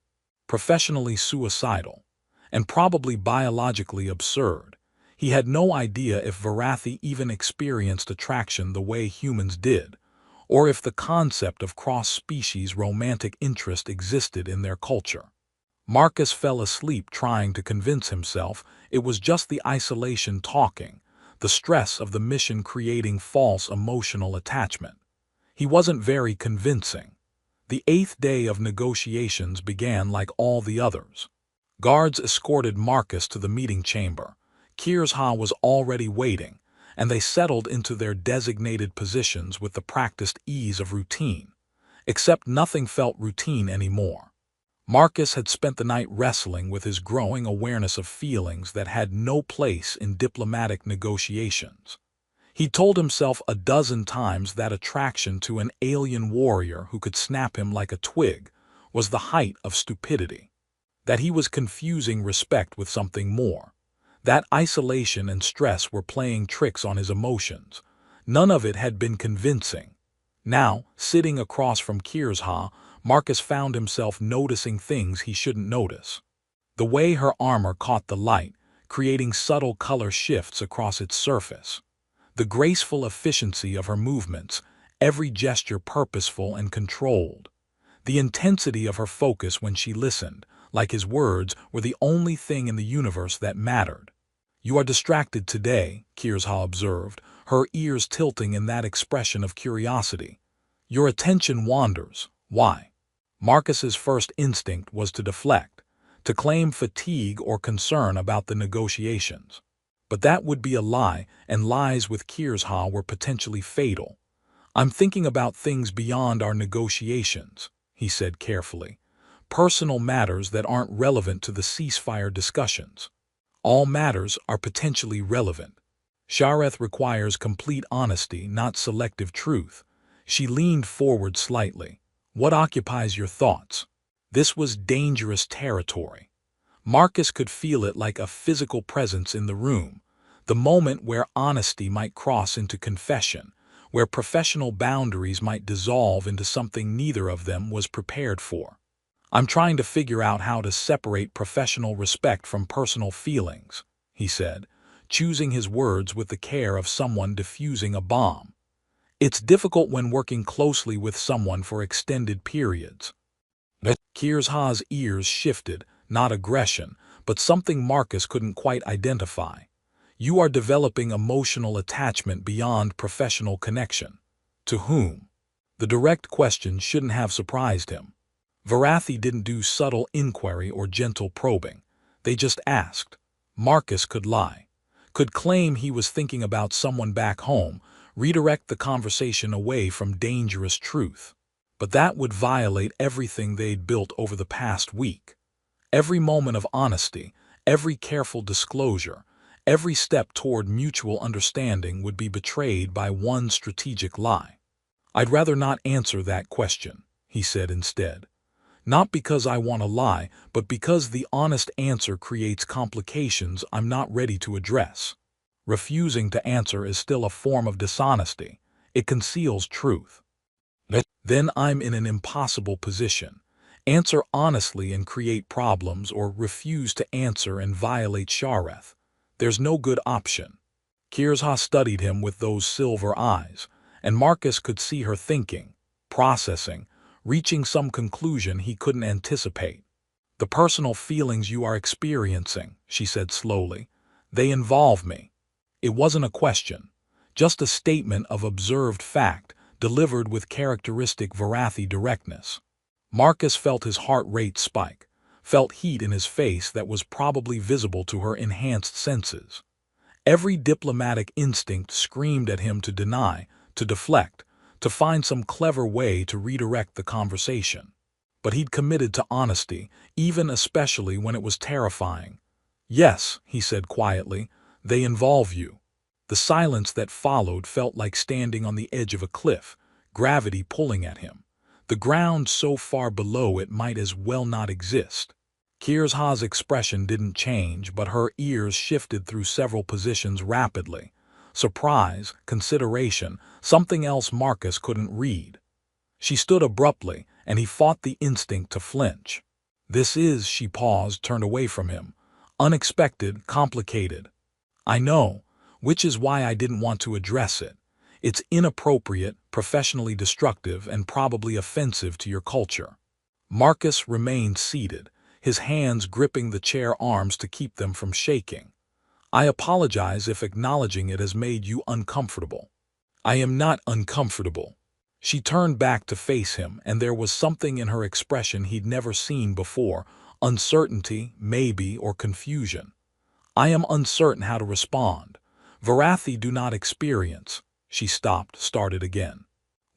professionally suicidal, and probably biologically absurd. He had no idea if Varathi even experienced attraction the way humans did, or if the concept of cross-species romantic interest existed in their culture. Marcus fell asleep trying to convince himself it was just the isolation talking, the stress of the mission creating false emotional attachment. He wasn't very convincing. The 8th day of negotiations began like all the others. Guards escorted Marcus to the meeting chamber. Kirzha was already waiting, and they settled into their designated positions with the practiced ease of routine. Except nothing felt routine anymore. Marcus had spent the night wrestling with his growing awareness of feelings that had no place in diplomatic negotiations. He told himself a dozen times that attraction to an alien warrior who could snap him like a twig was the height of stupidity. That he was confusing respect with something more. That isolation and stress were playing tricks on his emotions. None of it had been convincing. Now, sitting across from Kirzha, Marcus found himself noticing things he shouldn't notice. The way her armor caught the light, creating subtle color shifts across its surface. The graceful efficiency of her movements, every gesture purposeful and controlled. The intensity of her focus when she listened, like his words were the only thing in the universe that mattered. "You are distracted today," Kirzha observed, her ears tilting in that expression of curiosity. "Your attention wanders. Why?" Marcus's first instinct was to deflect, to claim fatigue or concern about the negotiations. But that would be a lie, and lies with Kirzha were potentially fatal. "I'm thinking about things beyond our negotiations," he said carefully. "Personal matters that aren't relevant to the ceasefire discussions. All matters are potentially relevant. Shareth requires complete honesty, not selective truth." She leaned forward slightly. "What occupies your thoughts?" This was dangerous territory. Marcus could feel it like a physical presence in the room, the moment where honesty might cross into confession, where professional boundaries might dissolve into something neither of them was prepared for. "I'm trying to figure out how to separate professional respect from personal feelings," he said, choosing his words with the care of someone defusing a bomb. "It's difficult when working closely with someone for extended periods." Kirzha's ears shifted, not aggression, but something Marcus couldn't quite identify. "You are developing emotional attachment beyond professional connection." To whom? The direct question shouldn't have surprised him. Varathi didn't do subtle inquiry or gentle probing. They just asked. Marcus could lie, could claim he was thinking about someone back home, redirect the conversation away from dangerous truth. But that would violate everything they'd built over the past week. Every moment of honesty, every careful disclosure, every step toward mutual understanding would be betrayed by one strategic lie. "I'd rather not answer that question," he said instead. "Not because I want to lie, but because the honest answer creates complications I'm not ready to address. Refusing to answer is still a form of dishonesty. It conceals truth. Then I'm in an impossible position. Answer honestly and create problems, or refuse to answer and violate Shareth. There's no good option." Kirzha studied him with those silver eyes, and Marcus could see her thinking, processing, reaching some conclusion he couldn't anticipate. "The personal feelings you are experiencing," she said slowly, "they involve me." It wasn't a question, just a statement of observed fact, delivered with characteristic Varathi directness. Marcus felt his heart rate spike, felt heat in his face that was probably visible to her enhanced senses. Every diplomatic instinct screamed at him to deny, to deflect, to find some clever way to redirect the conversation. But he'd committed to honesty, even especially when it was terrifying. "Yes," he said quietly, "they involve you." The silence that followed felt like standing on the edge of a cliff, gravity pulling at him. The ground so far below it might as well not exist. Kirzha's expression didn't change, but her ears shifted through several positions rapidly. Surprise, consideration, something else Marcus couldn't read. She stood abruptly, and he fought the instinct to flinch. "This is," she paused, turned away from him, "unexpected, complicated. I know, which is why I didn't want to address it. It's inappropriate, professionally destructive, and probably offensive to your culture." Marcus remained seated, his hands gripping the chair arms to keep them from shaking. "I apologize if acknowledging it has made you uncomfortable." "I am not uncomfortable." She turned back to face him, and there was something in her expression he'd never seen before, uncertainty, maybe, or confusion. "I am uncertain how to respond. Varathi do not experience." She stopped, started again.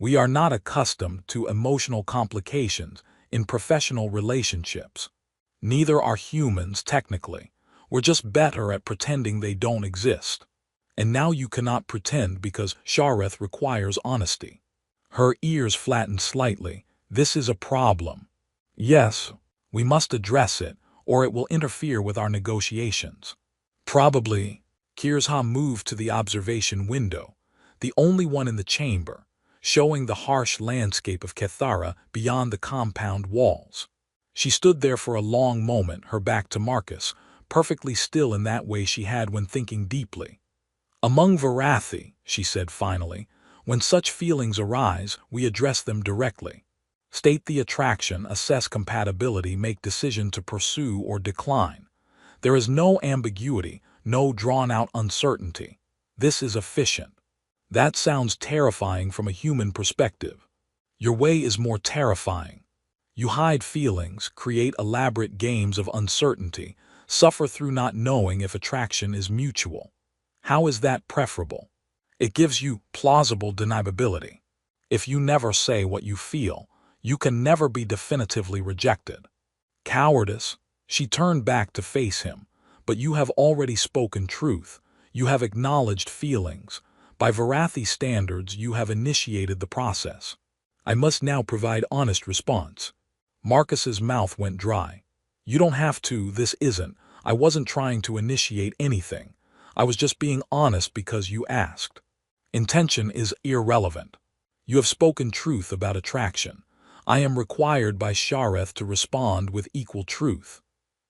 "We are not accustomed to emotional complications in professional relationships. Neither are humans, technically. We're just better at pretending they don't exist. And now you cannot pretend because Shareth requires honesty." Her ears flattened slightly. "This is a problem." "Yes, we must address it, or it will interfere with our negotiations." "Probably." Kirzha moved to the observation window, the only one in the chamber, showing the harsh landscape of Kethara beyond the compound walls. She stood there for a long moment, her back to Marcus, perfectly still in that way she had when thinking deeply. "Among Varathi," she said finally, "when such feelings arise, we address them directly. State the attraction, assess compatibility, make decision to pursue or decline. There is no ambiguity, no drawn-out uncertainty. This is efficient." That sounds terrifying from a human perspective. Your way is more terrifying. You hide feelings, create elaborate games of uncertainty, suffer through not knowing if attraction is mutual. How is that preferable? It gives you plausible deniability. If you never say what you feel, you can never be definitively rejected. Cowardice. She turned back to face him. "But you have already spoken truth. You have acknowledged feelings. By Varathi standards, you have initiated the process. I must now provide honest response." Marcus's mouth went dry. "You don't have to, this isn't. I wasn't trying to initiate anything. I was just being honest because you asked. Intention is irrelevant. You have spoken truth about attraction. I am required by Shareth to respond with equal truth."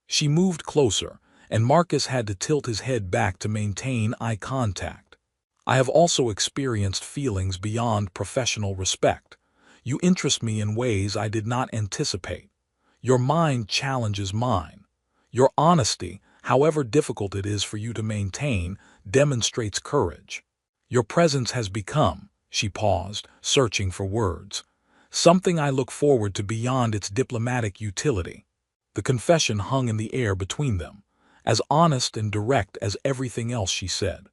She moved closer, and Marcus had to tilt his head back to maintain eye contact. "I have also experienced feelings beyond professional respect. You interest me in ways I did not anticipate. Your mind challenges mine. Your honesty, however difficult it is for you to maintain, demonstrates courage. Your presence has become," she paused, searching for words, "something I look forward to beyond its diplomatic utility." The confession hung in the air between them, as honest and direct as everything else she said.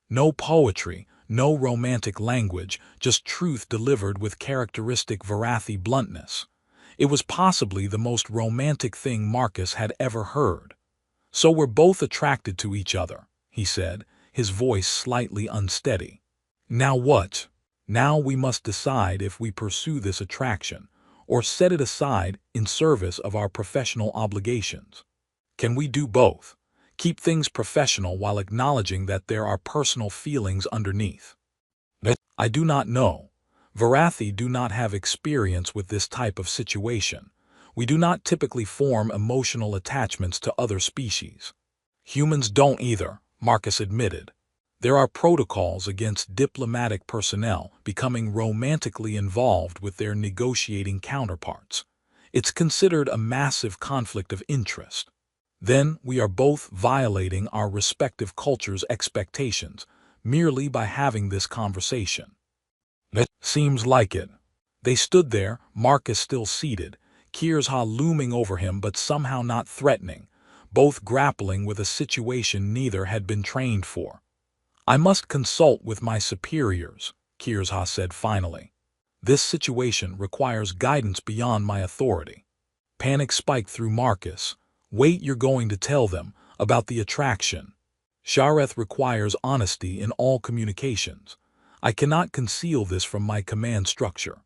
No poetry, no romantic language, just truth delivered with characteristic Varathi bluntness. It was possibly the most romantic thing Marcus had ever heard. "So we're both attracted to each other," he said, his voice slightly unsteady. "Now what? Now we must decide if we pursue this attraction, or set it aside in service of our professional obligations. Can we do both? Keep things professional while acknowledging that there are personal feelings underneath?" "I do not know. Varathi do not have experience with this type of situation. We do not typically form emotional attachments to other species." "Humans don't either," Marcus admitted. "There are protocols against diplomatic personnel becoming romantically involved with their negotiating counterparts. It's considered a massive conflict of interest. Then we are both violating our respective cultures' expectations merely by having this conversation." "It seems like it." They stood there, Marcus still seated, Kirsha looming over him but somehow not threatening, both grappling with a situation neither had been trained for. "I must consult with my superiors," Kirsha said finally. "This situation requires guidance beyond my authority." Panic spiked through Marcus. "Wait, you're going to tell them about the attraction? Shareth requires honesty in all communications. I cannot conceal this from my command structure."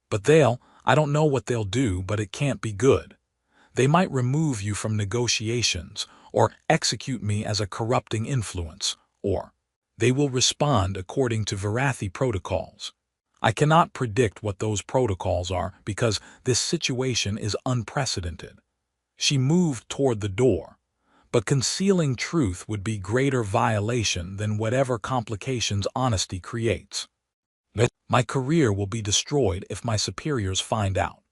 "But I don't know what they'll do, but it can't be good. They might remove you from negotiations, or execute me as a corrupting influence, or they will respond according to Varathi protocols. I cannot predict what those protocols are because this situation is unprecedented." She moved toward the door. "But concealing truth would be greater violation than whatever complications honesty creates. My career will be destroyed if my superiors find out."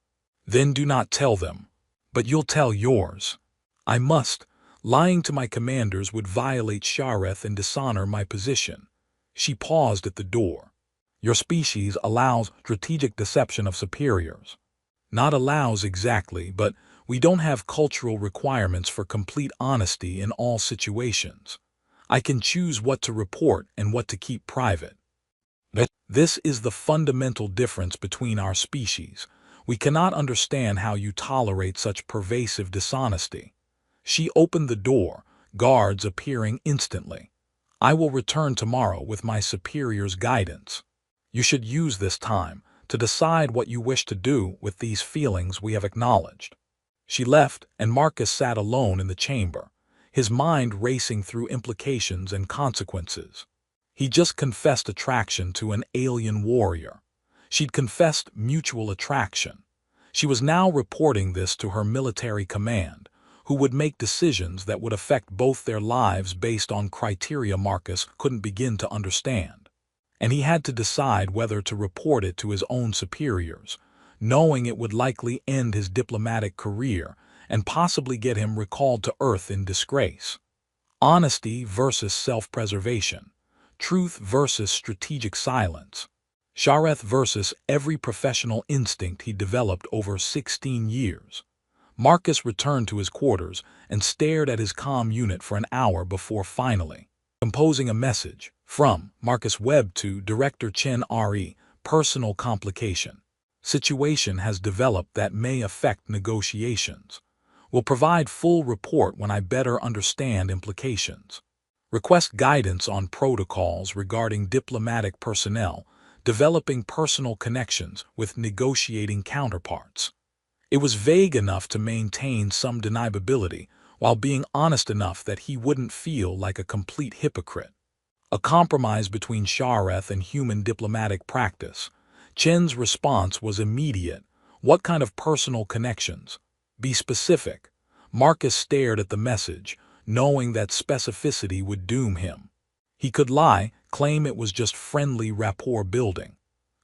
"Then do not tell them." "But you'll tell yours." "I must. Lying to my commanders would violate Shareth and dishonor my position." She paused at the door. "Your species allows strategic deception of superiors." "Not allows exactly, but we don't have cultural requirements for complete honesty in all situations. I can choose what to report and what to keep private. This is the fundamental difference between our species. We cannot understand how you tolerate such pervasive dishonesty." She opened the door, guards appearing instantly. "I will return tomorrow with my superior's guidance. You should use this time to decide what you wish to do with these feelings we have acknowledged." She left, and Marcus sat alone in the chamber, his mind racing through implications and consequences. He just confessed attraction to an alien warrior. She'd confessed mutual attraction. She was now reporting this to her military command, who would make decisions that would affect both their lives based on criteria Marcus couldn't begin to understand. And he had to decide whether to report it to his own superiors, knowing it would likely end his diplomatic career and possibly get him recalled to Earth in disgrace. Honesty versus self-preservation. Truth versus strategic silence. Shareth versus every professional instinct he developed over 16 years. Marcus returned to his quarters and stared at his comm unit for an hour before finally composing a message from Marcus Webb to Director Chen Re, personal complication. Situation has developed that may affect negotiations. Will provide full report when I better understand implications. Request guidance on protocols regarding diplomatic personnel, developing personal connections with negotiating counterparts. It was vague enough to maintain some deniability, while being honest enough that he wouldn't feel like a complete hypocrite. A compromise between Shareth and human diplomatic practice. Chen's response was immediate. "What kind of personal connections? Be specific." Marcus stared at the message, knowing that specificity would doom him. He could lie, claim it was just friendly rapport building.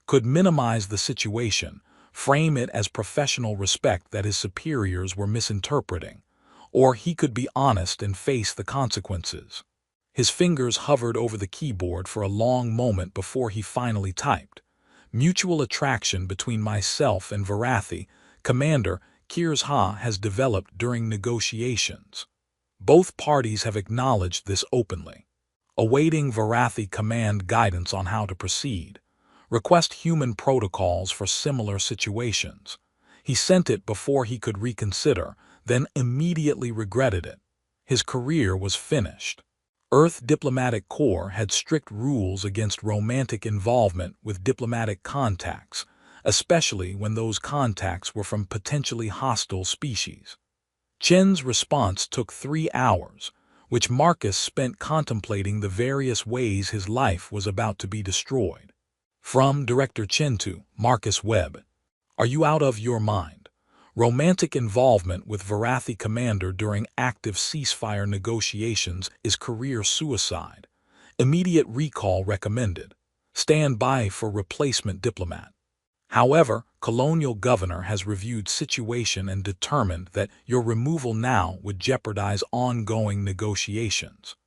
Could minimize the situation, frame it as professional respect that his superiors were misinterpreting. Or he could be honest and face the consequences. His fingers hovered over the keyboard for a long moment before he finally typed. "Mutual attraction between myself and Varathi, Commander Kirsha, has developed during negotiations. Both parties have acknowledged this openly. Awaiting Varathi command guidance on how to proceed. Request human protocols for similar situations." He sent it before he could reconsider, then immediately regretted it. His career was finished. Earth Diplomatic Corps had strict rules against romantic involvement with diplomatic contacts, especially when those contacts were from potentially hostile species. Chen's response took 3 hours, which Marcus spent contemplating the various ways his life was about to be destroyed. From Director Chen to Marcus Webb. Are you out of your mind? Romantic involvement with Varathi commander during active ceasefire negotiations is career suicide. Immediate recall recommended. Stand by for replacement diplomat. However, colonial governor has reviewed situation and determined that your removal now would jeopardize ongoing negotiations.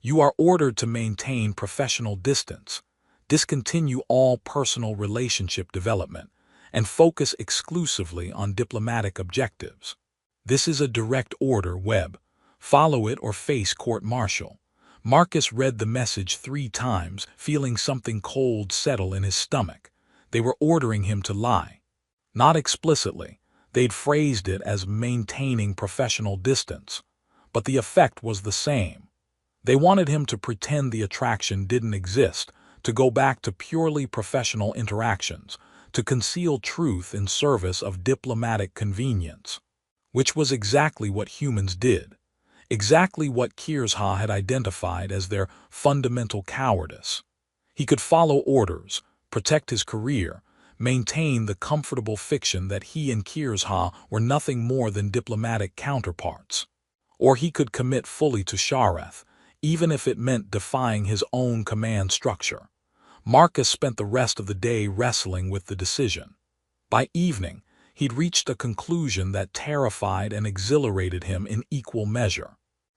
You are ordered to maintain professional distance, discontinue all personal relationship development, and focus exclusively on diplomatic objectives. This is a direct order, Webb. Follow it or face court-martial. Marcus read the message 3 times, feeling something cold settle in his stomach. They were ordering him to lie. Not explicitly. They'd phrased it as maintaining professional distance. But the effect was the same. They wanted him to pretend the attraction didn't exist, to go back to purely professional interactions, to conceal truth in service of diplomatic convenience. Which was exactly what humans did. Exactly what Kirzha had identified as their fundamental cowardice. He could follow orders, protect his career, maintain the comfortable fiction that he and Kirzha were nothing more than diplomatic counterparts. Or he could commit fully to Shareth, even if it meant defying his own command structure. Marcus spent the rest of the day wrestling with the decision. By evening, he'd reached a conclusion that terrified and exhilarated him in equal measure.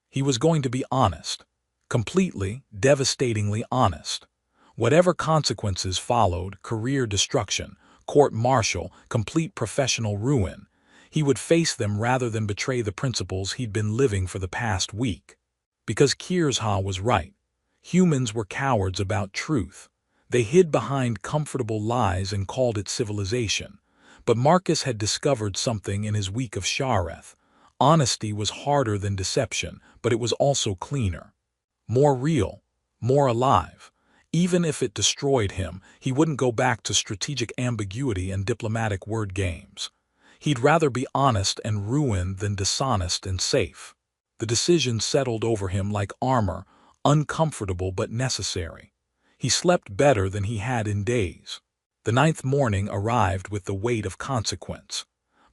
He was going to be honest, completely, devastatingly honest. Whatever consequences followed, career destruction, court-martial, complete professional ruin, he would face them rather than betray the principles he'd been living for the past week. Because Kirzha was right. Humans were cowards about truth. They hid behind comfortable lies and called it civilization. But Marcus had discovered something in his week of Shareth. Honesty was harder than deception, but it was also cleaner. More real, more alive. Even if it destroyed him, he wouldn't go back to strategic ambiguity and diplomatic word games. He'd rather be honest and ruined than dishonest and safe. The decision settled over him like armor, uncomfortable but necessary. He slept better than he had in days. The 9th morning arrived with the weight of consequence.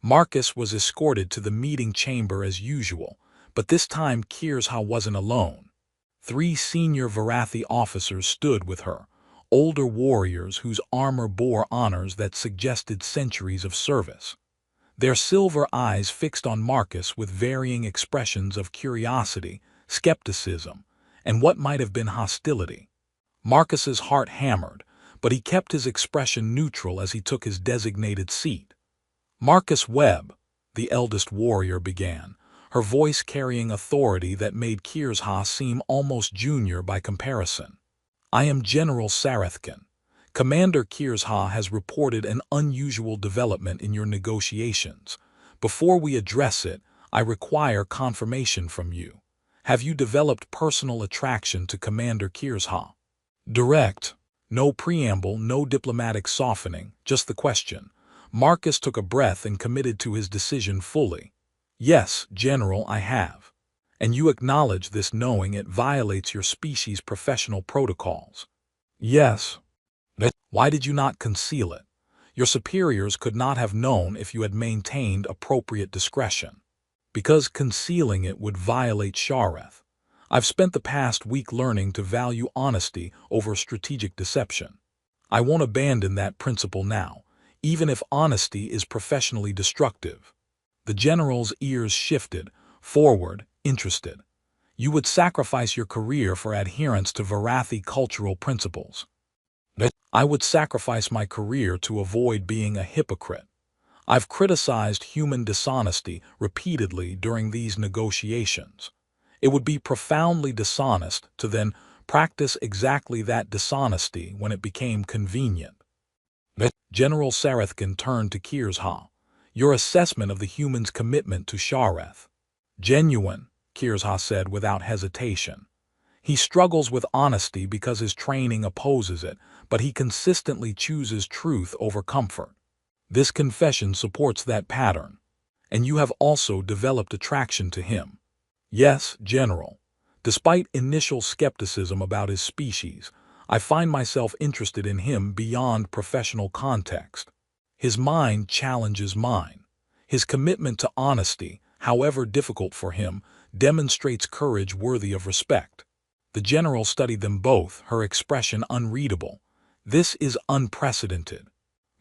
Marcus was escorted to the meeting chamber as usual, but this time Kirzha wasn't alone. 3 senior Varathi officers stood with her, older warriors whose armor bore honors that suggested centuries of service. Their silver eyes fixed on Marcus with varying expressions of curiosity, skepticism, and what might have been hostility. Marcus's heart hammered, but he kept his expression neutral as he took his designated seat. Marcus Webb, the eldest warrior began, her voice carrying authority that made Kirzha seem almost junior by comparison. I am General Sarethkin. Commander Kirzha has reported an unusual development in your negotiations. Before we address it, I require confirmation from you. Have you developed personal attraction to Commander Kirzha? Direct. No preamble, no diplomatic softening, just the question. Marcus took a breath and committed to his decision fully. Yes, General, I have. And you acknowledge this knowing it violates your species' professional protocols. Yes. Why did you not conceal it? Your superiors could not have known if you had maintained appropriate discretion. Because concealing it would violate Shareth. I've spent the past week learning to value honesty over strategic deception. I won't abandon that principle now, even if honesty is professionally destructive. The general's ears shifted, forward, interested. You would sacrifice your career for adherence to Varathi cultural principles. I would sacrifice my career to avoid being a hypocrite. I've criticized human dishonesty repeatedly during these negotiations. It would be profoundly dishonest to then practice exactly that dishonesty when it became convenient. General Sarethkin turned to Kirzha. Your assessment of the human's commitment to Shareth. Genuine, Kirzha said without hesitation. He struggles with honesty because his training opposes it, but he consistently chooses truth over comfort. This confession supports that pattern. And you have also developed attraction to him. Yes, General. Despite initial skepticism about his species, I find myself interested in him beyond professional context. His mind challenges mine. His commitment to honesty, however difficult for him, demonstrates courage worthy of respect. The general studied them both, her expression unreadable. This is unprecedented.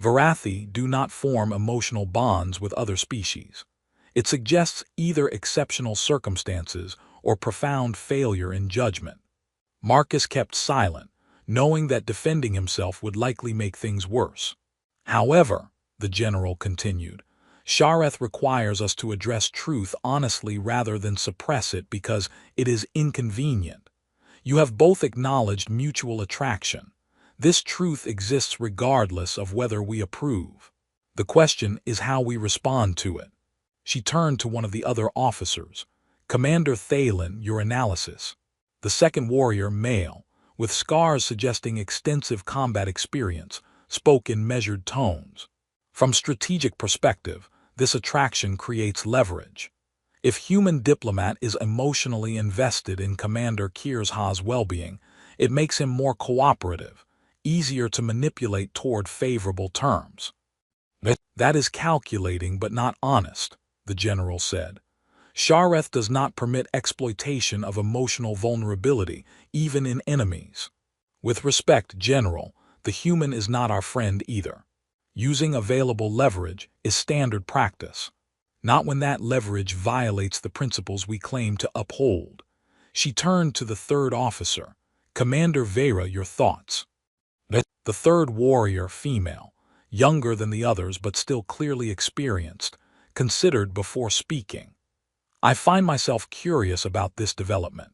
Varathi do not form emotional bonds with other species. It suggests either exceptional circumstances or profound failure in judgment. Marcus kept silent, knowing that defending himself would likely make things worse. However, the general continued, Shareth requires us to address truth honestly rather than suppress it because it is inconvenient. You have both acknowledged mutual attraction. This truth exists regardless of whether we approve. The question is how we respond to it. She turned to one of the other officers. Commander Thalen, your analysis. The second warrior, male, with scars suggesting extensive combat experience, spoke in measured tones. From strategic perspective, this attraction creates leverage. If human diplomat is emotionally invested in Commander Kirzha's well-being, it makes him more cooperative, easier to manipulate toward favorable terms. That is calculating but not honest, the general said. Shareth does not permit exploitation of emotional vulnerability, even in enemies. With respect, General, the human is not our friend either. Using available leverage is standard practice. Not when that leverage violates the principles we claim to uphold. She turned to the third officer. Commander Vera, your thoughts. The third warrior, female, younger than the others but still clearly experienced, considered before speaking. I find myself curious about this development.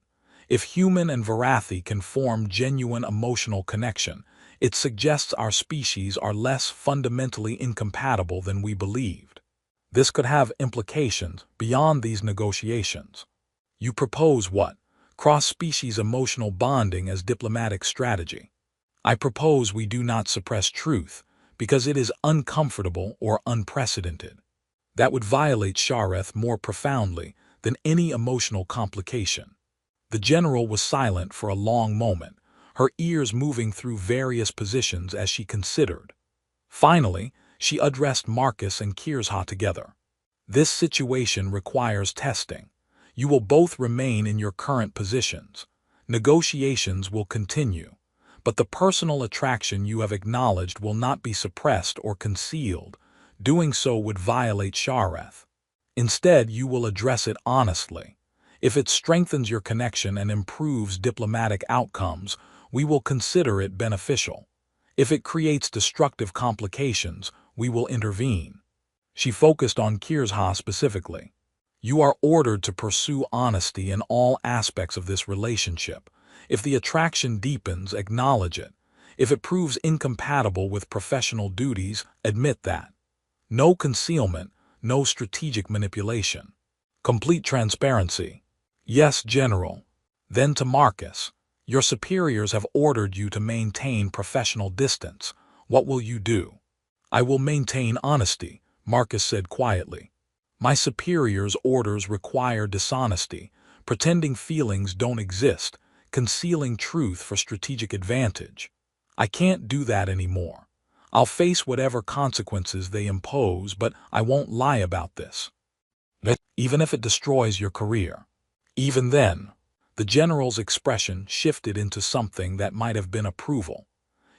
If human and Varathi can form genuine emotional connection, it suggests our species are less fundamentally incompatible than we believed. This could have implications beyond these negotiations. You propose what? Cross-species emotional bonding as diplomatic strategy. I propose we do not suppress truth, because it is uncomfortable or unprecedented. That would violate Shareth more profoundly than any emotional complication. The general was silent for a long moment, her ears moving through various positions as she considered. Finally, she addressed Marcus and Kirzha together. This situation requires testing. You will both remain in your current positions. Negotiations will continue. But the personal attraction you have acknowledged will not be suppressed or concealed. Doing so would violate Shareth. Instead, you will address it honestly. If it strengthens your connection and improves diplomatic outcomes, we will consider it beneficial. If it creates destructive complications, we will intervene. She focused on Kirzha specifically. You are ordered to pursue honesty in all aspects of this relationship. If the attraction deepens, acknowledge it. If it proves incompatible with professional duties, admit that. No concealment, no strategic manipulation. Complete transparency. Yes, General. Then to Marcus. Your superiors have ordered you to maintain professional distance. What will you do? I will maintain honesty, Marcus said quietly. My superiors' orders require dishonesty, pretending feelings don't exist, concealing truth for strategic advantage. I can't do that anymore. I'll face whatever consequences they impose, but I won't lie about this. Even if it destroys your career. Even then, the general's expression shifted into something that might have been approval.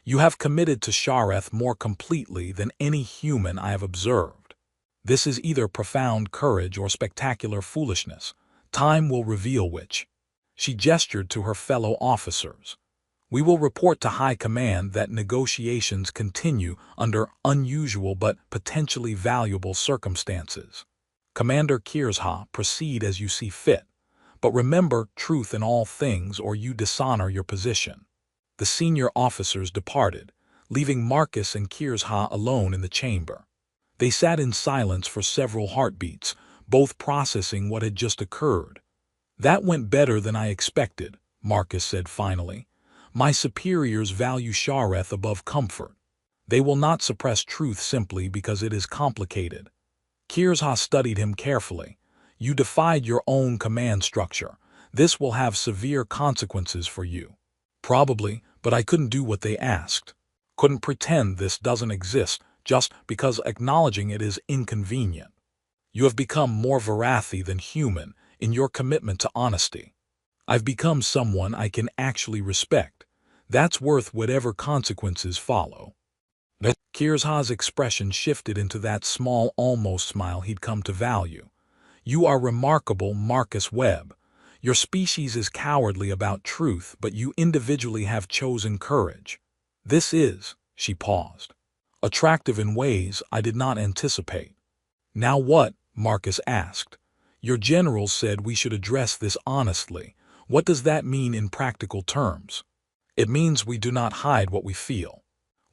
You have committed to Shareth more completely than any human I have observed. This is either profound courage or spectacular foolishness. Time will reveal which. She gestured to her fellow officers. We will report to High Command that negotiations continue under unusual but potentially valuable circumstances. Commander Kirzha, proceed as you see fit, but remember truth in all things or you dishonor your position. The senior officers departed, leaving Marcus and Kirzha alone in the chamber. They sat in silence for several heartbeats, both processing what had just occurred. "That went better than I expected," Marcus said finally. "My superiors value Shareth above comfort. They will not suppress truth simply because it is complicated." Kirzha studied him carefully. "You defied your own command structure. This will have severe consequences for you." "Probably, but I couldn't do what they asked. Couldn't pretend this doesn't exist just because acknowledging it is inconvenient. You have become more Varathi than human in your commitment to honesty. I've become someone I can actually respect. That's worth whatever consequences follow." Kirzha's expression shifted into that small, almost smile he'd come to value. "You are remarkable, Marcus Webb. Your species is cowardly about truth, but you individually have chosen courage. This is," she paused, "attractive in ways I did not anticipate." "Now what?" Marcus asked. "Your generals said we should address this honestly. What does that mean in practical terms?" "It means we do not hide what we feel.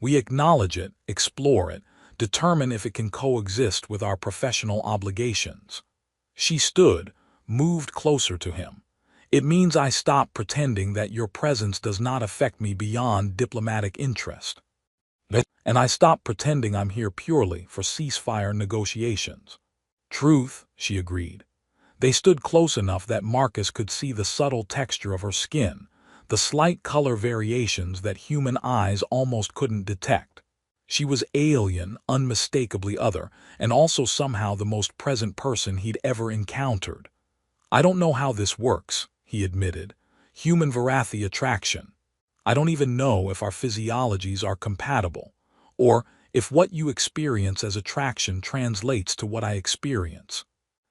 We acknowledge it, explore it, determine if it can coexist with our professional obligations." She stood, moved closer to him. "It means I stop pretending that your presence does not affect me beyond diplomatic interest. And I stop pretending I'm here purely for ceasefire negotiations." "Truth," she agreed. They stood close enough that Marcus could see the subtle texture of her skin, the slight color variations that human eyes almost couldn't detect. She was alien, unmistakably other, and also somehow the most present person he'd ever encountered. "I don't know how this works," he admitted. "Human Varathi attraction. I don't even know if our physiologies are compatible, or if what you experience as attraction translates to what I experience."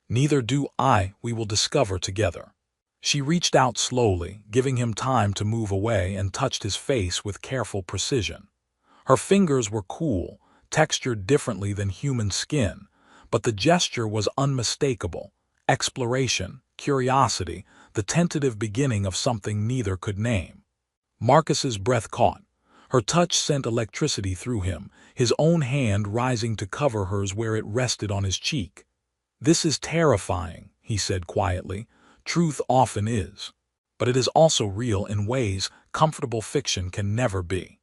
"Neither do I. We will discover together." She reached out slowly, giving him time to move away, and touched his face with careful precision. Her fingers were cool, textured differently than human skin, but the gesture was unmistakable. Exploration, curiosity, the tentative beginning of something neither could name. Marcus's breath caught. Her touch sent electricity through him, his own hand rising to cover hers where it rested on his cheek. "This is terrifying," he said quietly. "Truth often is. But it is also real in ways comfortable fiction can never be."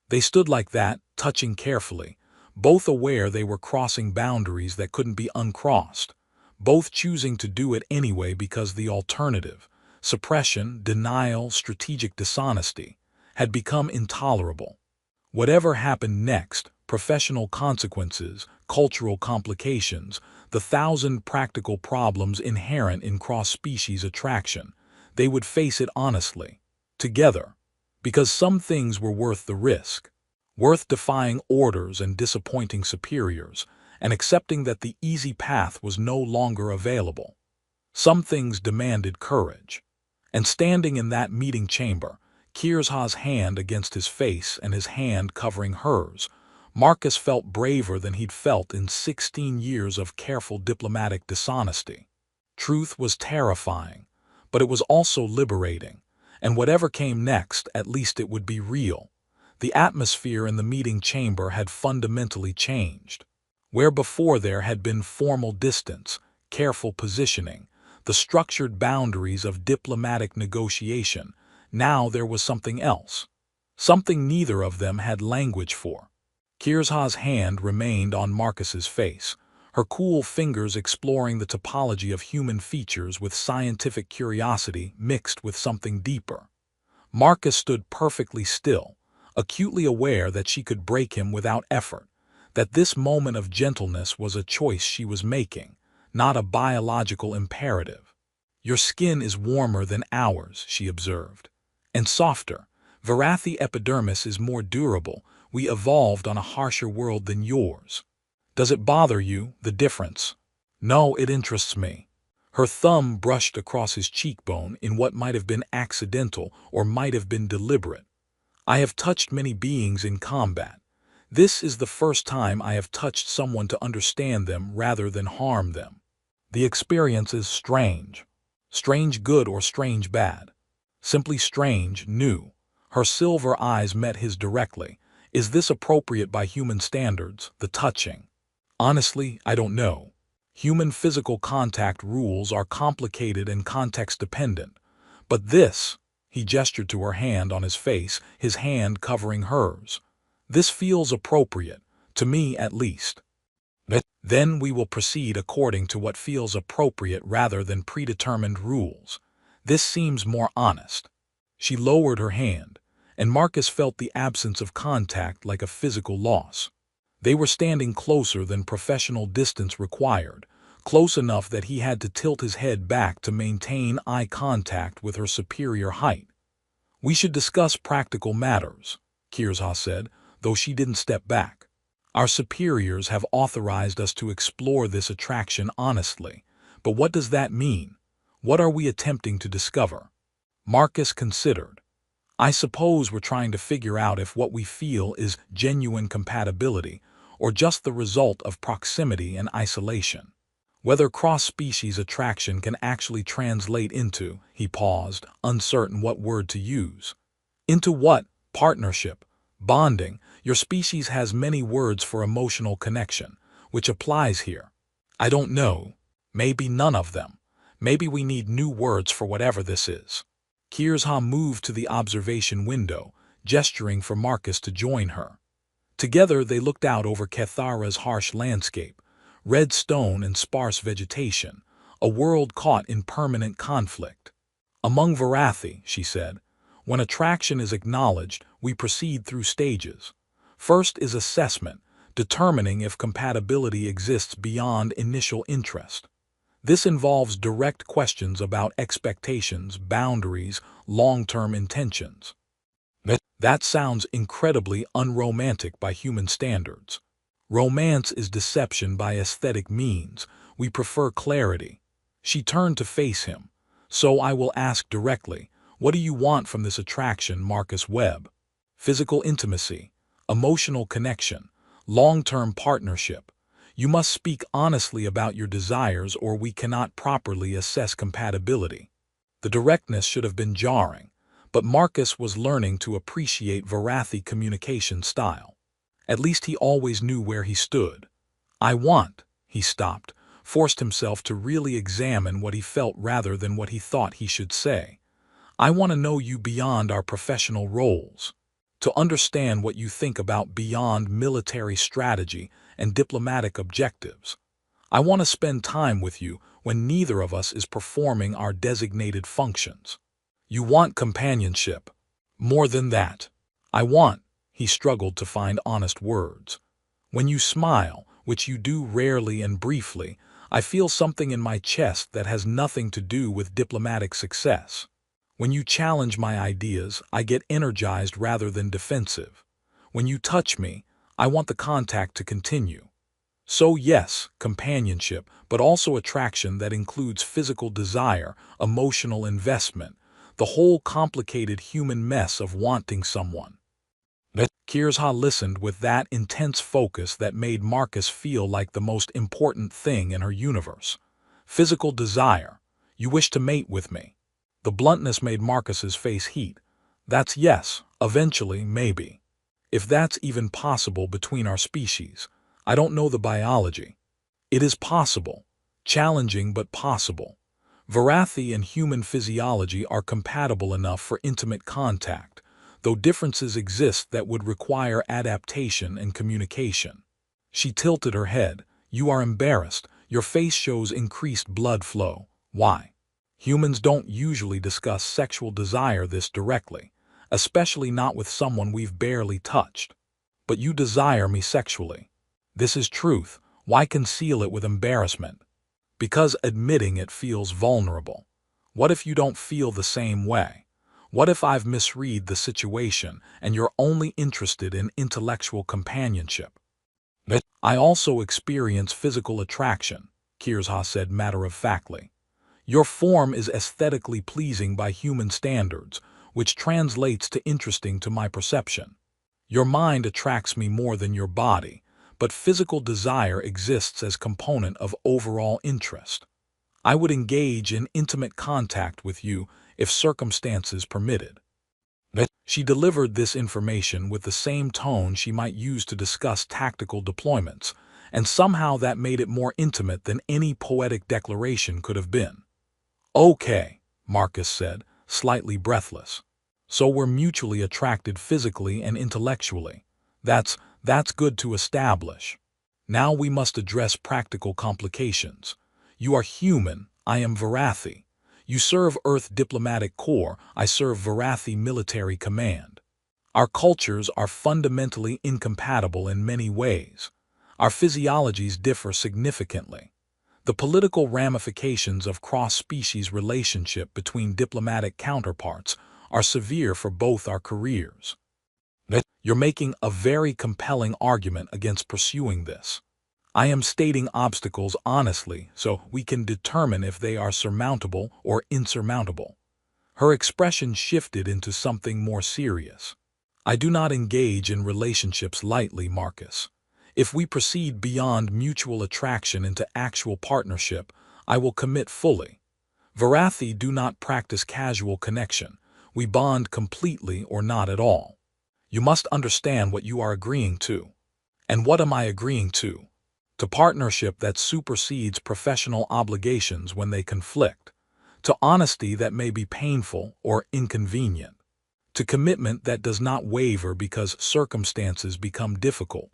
They stood like that, touching carefully, both aware they were crossing boundaries that couldn't be uncrossed, both choosing to do it anyway because the alternative, suppression, denial, strategic dishonesty, had become intolerable. Whatever happened next, professional consequences, cultural complications, the thousand practical problems inherent in cross-species attraction, they would face it honestly, together, because some things were worth the risk, worth defying orders and disappointing superiors, and accepting that the easy path was no longer available. Some things demanded courage. And standing in that meeting chamber, Kirzha's hand against his face and his hand covering hers, Marcus felt braver than he'd felt in 16 years of careful diplomatic dishonesty. Truth was terrifying, but it was also liberating, and whatever came next, at least it would be real. The atmosphere in the meeting chamber had fundamentally changed. Where before there had been formal distance, careful positioning, the structured boundaries of diplomatic negotiation, now there was something else. Something neither of them had language for. Kirzha's hand remained on Marcus's face, her cool fingers exploring the topology of human features with scientific curiosity mixed with something deeper. Marcus stood perfectly still, acutely aware that she could break him without effort, that this moment of gentleness was a choice she was making, not a biological imperative. "Your skin is warmer than ours," she observed, "and softer. Varathi epidermis is more durable. We evolved on a harsher world than yours. Does it bother you, the difference?" "No, it interests me." Her thumb brushed across his cheekbone in what might have been accidental or might have been deliberate. "I have touched many beings in combat. This is the first time I have touched someone to understand them rather than harm them. The experience is strange. Strange good or strange bad. Simply strange, new." Her silver eyes met his directly. "Is this appropriate by human standards, the touching?" Honestly, I don't know. Human physical contact rules are complicated and context-dependent. But this, he gestured to her hand on his face, his hand covering hers. This feels appropriate, to me at least. Then we will proceed according to what feels appropriate rather than predetermined rules. This seems more honest. She lowered her hand, and Marcus felt the absence of contact like a physical loss. They were standing closer than professional distance required, close enough that he had to tilt his head back to maintain eye contact with her superior height. "We should discuss practical matters," Kirzha said, though she didn't step back. "Our superiors have authorized us to explore this attraction honestly, but what does that mean? What are we attempting to discover?" Marcus considered. "I suppose we're trying to figure out if what we feel is genuine compatibility or just the result of proximity and isolation. Whether cross-species attraction can actually translate into," he paused, uncertain what word to use. "Into what? Partnership, bonding. Your species has many words for emotional connection, which applies here. I don't know. Maybe none of them. Maybe we need new words for whatever this is." Kirzha moved to the observation window, gesturing for Marcus to join her. Together they looked out over Kethara's harsh landscape, red stone and sparse vegetation, a world caught in permanent conflict. "Among Varathi," she said, "when attraction is acknowledged, we proceed through stages. First is assessment, determining if compatibility exists beyond initial interest. This involves direct questions about expectations, boundaries, long-term intentions." That sounds incredibly unromantic by human standards. Romance is deception by aesthetic means. We prefer clarity. She turned to face him. "So I will ask directly, what do you want from this attraction, Marcus Webb? Physical intimacy, emotional connection, long-term partnership. You must speak honestly about your desires or we cannot properly assess compatibility." The directness should have been jarring, but Marcus was learning to appreciate Varathi communication style. At least he always knew where he stood. He stopped, forced himself to really examine what he felt rather than what he thought he should say. "I want to know you beyond our professional roles. To understand what you think about beyond military strategy and diplomatic objectives. I want to spend time with you when neither of us is performing our designated functions." "You want companionship. More than that. I want," he struggled to find honest words. "When you smile, which you do rarely and briefly, I feel something in my chest that has nothing to do with diplomatic success. When you challenge my ideas, I get energized rather than defensive. When you touch me, I want the contact to continue. So yes, companionship, but also attraction that includes physical desire, emotional investment, the whole complicated human mess of wanting someone." Kirzha listened with that intense focus that made Marcus feel like the most important thing in her universe. "Physical desire. You wish to mate with me." The bluntness made Marcus's face heat. "That's yes, eventually, maybe. If that's even possible between our species. I don't know the biology. It is possible. Challenging but possible. Varathi and human physiology are compatible enough for intimate contact, though differences exist that would require adaptation and communication." She tilted her head. "You are embarrassed. Your face shows increased blood flow. Why? Humans don't usually discuss sexual desire this directly, especially not with someone we've barely touched. But you desire me sexually. This is truth. Why conceal it with embarrassment? Because admitting it feels vulnerable. What if you don't feel the same way? What if I've misread the situation and you're only interested in intellectual companionship?" "I also experience physical attraction," Kirzha said matter-of-factly. "Your form is aesthetically pleasing by human standards, which translates to interesting to my perception. Your mind attracts me more than your body, but physical desire exists as component of overall interest. I would engage in intimate contact with you if circumstances permitted." She delivered this information with the same tone she might use to discuss tactical deployments, and somehow that made it more intimate than any poetic declaration could have been. "Okay," Marcus said, slightly breathless. "So we're mutually attracted physically and intellectually. That's good to establish. Now we must address practical complications. You are human, I am Varathi. You serve Earth Diplomatic Corps, I serve Varathi Military Command. Our cultures are fundamentally incompatible in many ways. Our physiologies differ significantly. The political ramifications of cross-species relationship between diplomatic counterparts are severe for both our careers. You're making a very compelling argument against pursuing this. I am stating obstacles honestly so we can determine if they are surmountable or insurmountable." Her expression shifted into something more serious. "I do not engage in relationships lightly, Marcus. If we proceed beyond mutual attraction into actual partnership, I will commit fully. Varathi do not practice casual connection. We bond completely or not at all. You must understand what you are agreeing to." "And what am I agreeing to?" "To partnership that supersedes professional obligations when they conflict. To honesty that may be painful or inconvenient. To commitment that does not waver because circumstances become difficult."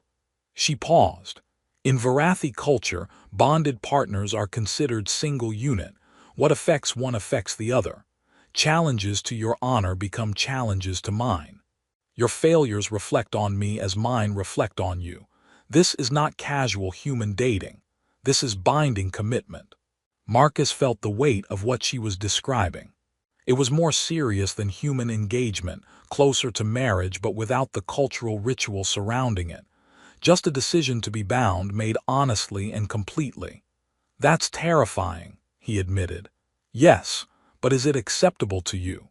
She paused. "In Varathi culture, bonded partners are considered single unit. What affects one affects the other. Challenges to your honor become challenges to mine. Your failures reflect on me as mine reflect on you. This is not casual human dating. This is binding commitment." Marcus felt the weight of what she was describing. It was more serious than human engagement, closer to marriage but without the cultural ritual surrounding it. Just a decision to be bound, made honestly and completely. "That's terrifying," he admitted. "Yes, but is it acceptable to you?"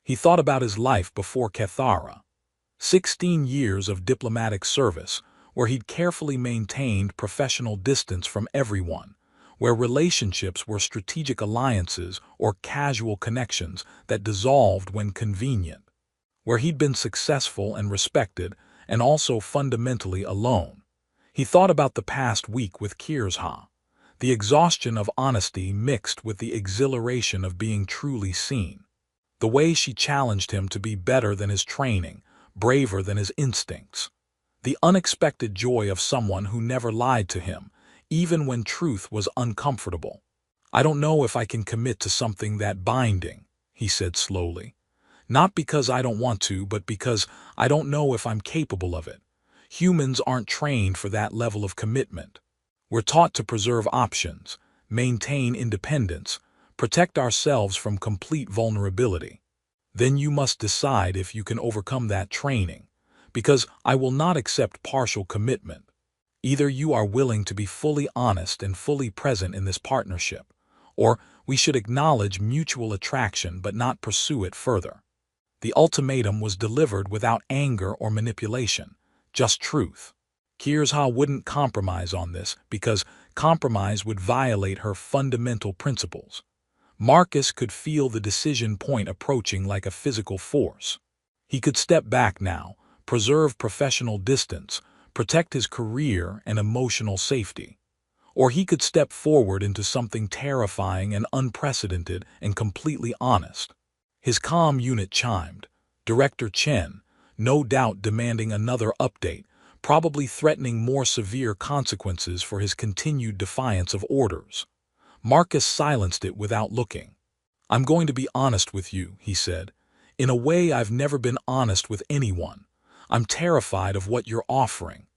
He thought about his life before Cathara. 16 years of diplomatic service, where he'd carefully maintained professional distance from everyone, where relationships were strategic alliances or casual connections that dissolved when convenient, where he'd been successful and respected, and also fundamentally alone. He thought about the past week with Kirsha, the exhaustion of honesty mixed with the exhilaration of being truly seen. The way she challenged him to be better than his training, braver than his instincts. The unexpected joy of someone who never lied to him, even when truth was uncomfortable. "I don't know if I can commit to something that binding," he said slowly. "Not because I don't want to, but because I don't know if I'm capable of it. Humans aren't trained for that level of commitment. We're taught to preserve options, maintain independence, protect ourselves from complete vulnerability. Then you must decide if you can overcome that training, because I will not accept partial commitment. Either you are willing to be fully honest and fully present in this partnership, or we should acknowledge mutual attraction but not pursue it further." The ultimatum was delivered without anger or manipulation, just truth. Kirsha wouldn't compromise on this because compromise would violate her fundamental principles. Marcus could feel the decision point approaching like a physical force. He could step back now, preserve professional distance, protect his career and emotional safety. Or he could step forward into something terrifying and unprecedented and completely honest. His comm unit chimed. Director Chen, no doubt demanding another update, probably threatening more severe consequences for his continued defiance of orders. Marcus silenced it without looking. "I'm going to be honest with you," he said. "In a way I've never been honest with anyone. I'm terrified of what you're offering.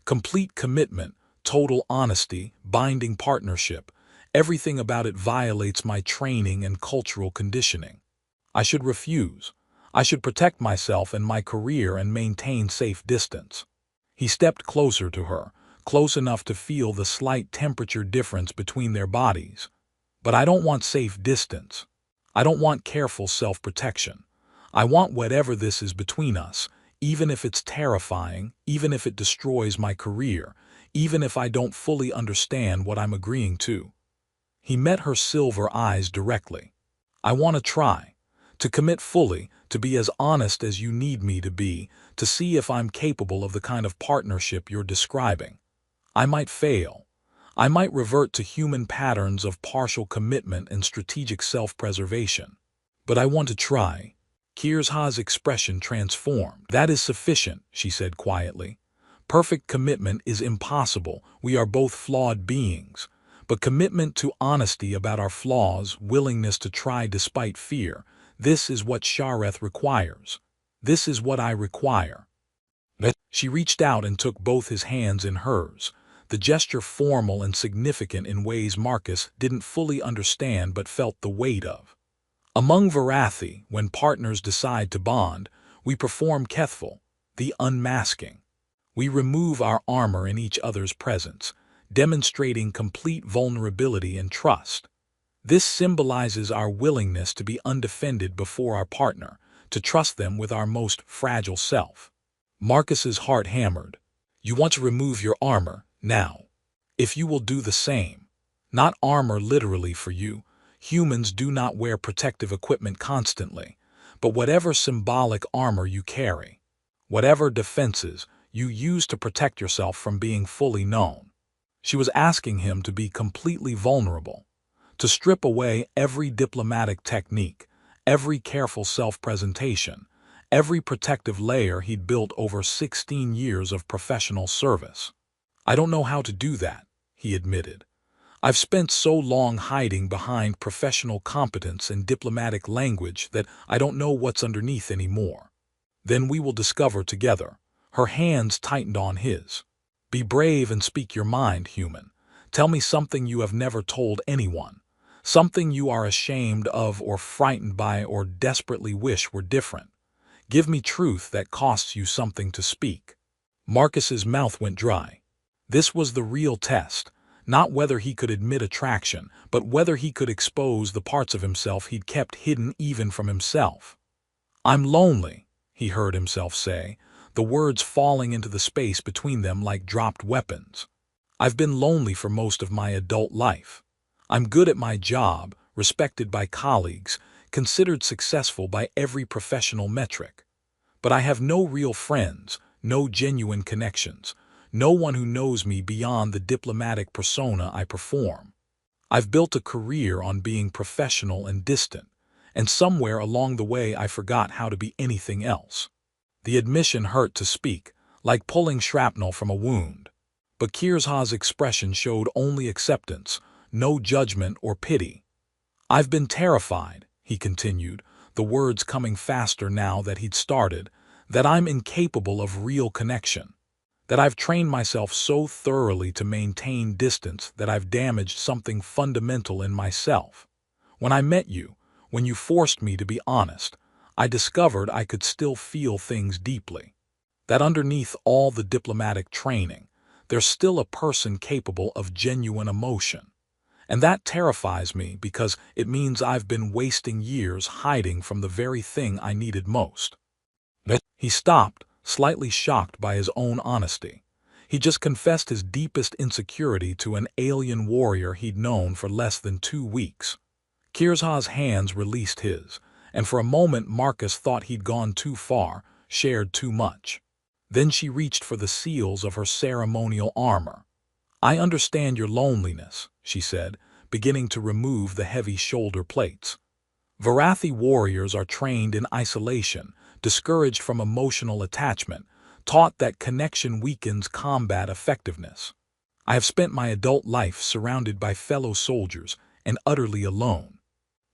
Complete commitment, total honesty, binding partnership. Everything about it violates my training and cultural conditioning. I should refuse. I should protect myself and my career and maintain safe distance." He stepped closer to her, close enough to feel the slight temperature difference between their bodies. "But I don't want safe distance. I don't want careful self-protection. I want whatever this is between us, even if it's terrifying, even if it destroys my career, even if I don't fully understand what I'm agreeing to." He met her silver eyes directly. "I want to try. To commit fully, to be as honest as you need me to be, to see if I'm capable of the kind of partnership you're describing. I might fail. I might revert to human patterns of partial commitment and strategic self-preservation. But I want to try. Kirsha's expression transformed. That is sufficient, she said quietly. Perfect commitment is impossible. We are both flawed beings. But commitment to honesty about our flaws, willingness to try despite fear, this is what Shareth requires. This is what I require. She reached out and took both his hands in hers, the gesture formal and significant in ways Marcus didn't fully understand but felt the weight of. Among Varathi, when partners decide to bond, we perform Kethful, the unmasking. We remove our armor in each other's presence, demonstrating complete vulnerability and trust. This symbolizes our willingness to be undefended before our partner, to trust them with our most fragile self. Marcus's heart hammered. You want to remove your armor, now. If you will do the same. Not armor literally for you. Humans do not wear protective equipment constantly, but whatever symbolic armor you carry, whatever defenses you use to protect yourself from being fully known. She was asking him to be completely vulnerable, to strip away every diplomatic technique, every careful self-presentation, every protective layer he'd built over 16 years of professional service. I don't know how to do that, he admitted. I've spent so long hiding behind professional competence and diplomatic language that I don't know what's underneath anymore. Then we will discover together. Her hands tightened on his. Be brave and speak your mind, human. Tell me something you have never told anyone. Something you are ashamed of or frightened by or desperately wish were different. Give me truth that costs you something to speak. Marcus's mouth went dry. This was the real test. Not whether he could admit attraction, but whether he could expose the parts of himself he'd kept hidden even from himself. I'm lonely, he heard himself say, the words falling into the space between them like dropped weapons. I've been lonely for most of my adult life. I'm good at my job, respected by colleagues, considered successful by every professional metric. But I have no real friends, no genuine connections. No one who knows me beyond the diplomatic persona I perform. I've built a career on being professional and distant, and somewhere along the way I forgot how to be anything else. The admission hurt to speak, like pulling shrapnel from a wound. But Kirsha's expression showed only acceptance, no judgment or pity. I've been terrified, he continued, the words coming faster now that he'd started, that I'm incapable of real connection. That I've trained myself so thoroughly to maintain distance that I've damaged something fundamental in myself. When I met you, when you forced me to be honest, I discovered I could still feel things deeply. That underneath all the diplomatic training, there's still a person capable of genuine emotion. And that terrifies me because it means I've been wasting years hiding from the very thing I needed most. He stopped, slightly shocked by his own honesty. He just confessed his deepest insecurity to an alien warrior he'd known for less than 2 weeks. Kirsha's hands released his, and for a moment Marcus thought he'd gone too far, shared too much. Then she reached for the seals of her ceremonial armor. I understand your loneliness, she said, beginning to remove the heavy shoulder plates. Varathi warriors are trained in isolation, discouraged from emotional attachment, taught that connection weakens combat effectiveness. I have spent my adult life surrounded by fellow soldiers and utterly alone.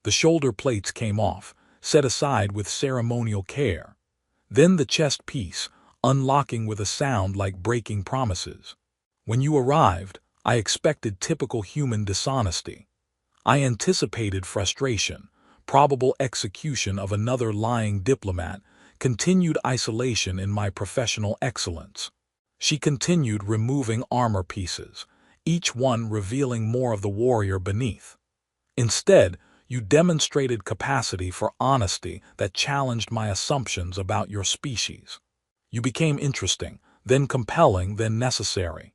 The shoulder plates came off, set aside with ceremonial care. Then the chest piece, unlocking with a sound like breaking promises. When you arrived, I expected typical human dishonesty. I anticipated frustration, probable execution of another lying diplomat, continued isolation in my professional excellence. She continued removing armor pieces, each one revealing more of the warrior beneath. Instead, you demonstrated capacity for honesty that challenged my assumptions about your species. You became interesting, then compelling, then necessary.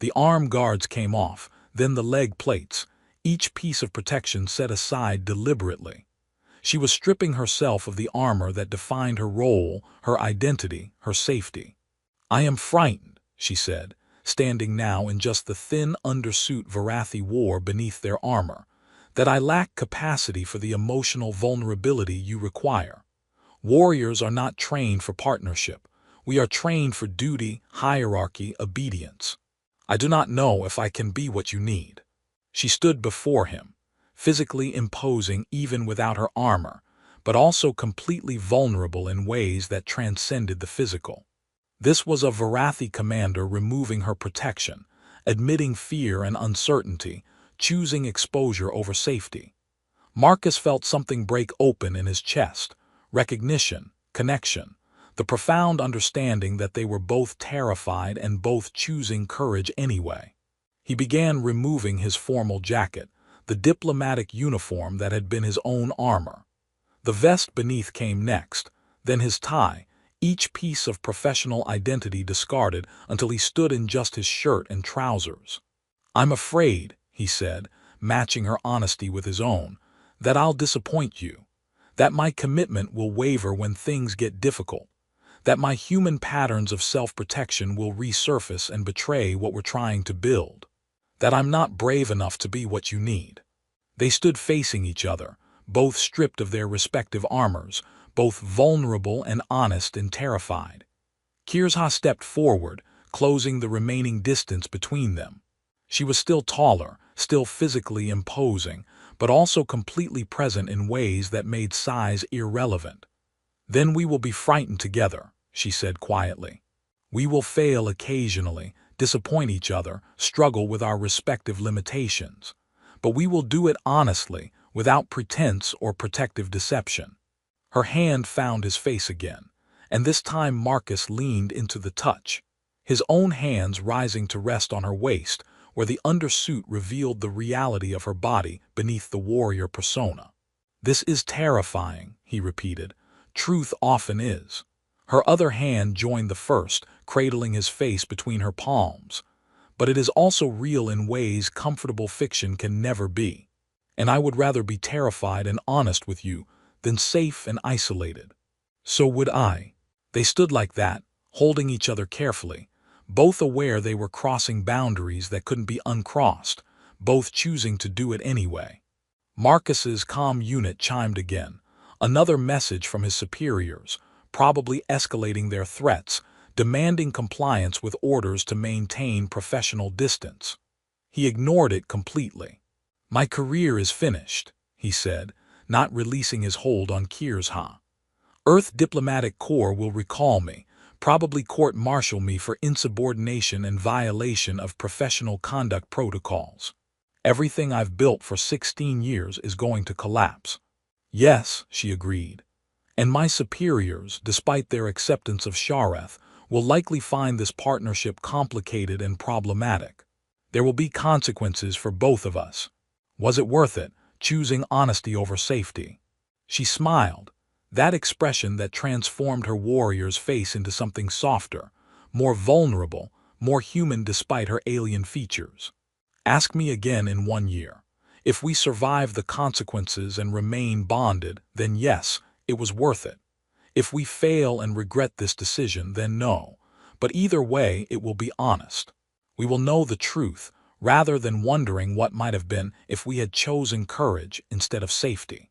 The arm guards came off, then the leg plates, each piece of protection set aside deliberately. She was stripping herself of the armor that defined her role, her identity, her safety. I am frightened, she said, standing now in just the thin undersuit Varathi wore beneath their armor, "that I lack capacity for the emotional vulnerability you require. Warriors are not trained for partnership. We are trained for duty, hierarchy, obedience. I do not know if I can be what you need." She stood before him, physically imposing even without her armor, but also completely vulnerable in ways that transcended the physical. This was a Varathi commander removing her protection, admitting fear and uncertainty, choosing exposure over safety. Marcus felt something break open in his chest: recognition, connection, the profound understanding that they were both terrified and both choosing courage anyway. He began removing his formal jacket, the diplomatic uniform that had been his own armor. The vest beneath came next, then his tie, each piece of professional identity discarded until he stood in just his shirt and trousers. "I'm afraid," he said, matching her honesty with his own, "that I'll disappoint you, that my commitment will waver when things get difficult, that my human patterns of self-protection will resurface and betray what we're trying to build, that I'm not brave enough to be what you need." They stood facing each other, both stripped of their respective armors, both vulnerable and honest and terrified. Kirsha stepped forward, closing the remaining distance between them. She was still taller, still physically imposing, but also completely present in ways that made size irrelevant. "Then we will be frightened together," she said quietly. "We will fail occasionally, disappoint each other, struggle with our respective limitations. But we will do it honestly, without pretense or protective deception." Her hand found his face again, and this time Marcus leaned into the touch, his own hands rising to rest on her waist, where the undersuit revealed the reality of her body beneath the warrior persona. "This is terrifying," he repeated. "Truth often is." Her other hand joined the first, cradling his face between her palms. "But it is also real in ways comfortable fiction can never be. And I would rather be terrified and honest with you than safe and isolated." "So would I." They stood like that, holding each other carefully, both aware they were crossing boundaries that couldn't be uncrossed, both choosing to do it anyway. Marcus's comm unit chimed again, another message from his superiors, probably escalating their threats, demanding compliance with orders to maintain professional distance. He ignored it completely. "My career is finished," he said, not releasing his hold on Kirsha. "Earth Diplomatic Corps will recall me, probably court-martial me for insubordination and violation of professional conduct protocols. Everything I've built for 16 years is going to collapse." "Yes," she agreed. "And my superiors, despite their acceptance of Shareth, will likely find this partnership complicated and problematic. There will be consequences for both of us. Was it worth it, choosing honesty over safety?" She smiled, that expression that transformed her warrior's face into something softer, more vulnerable, more human despite her alien features. "Ask me again in 1 year. If we survive the consequences and remain bonded, then yes, it was worth it. If we fail and regret this decision, then no. But either way, it will be honest. We will know the truth, rather than wondering what might have been if we had chosen courage instead of safety.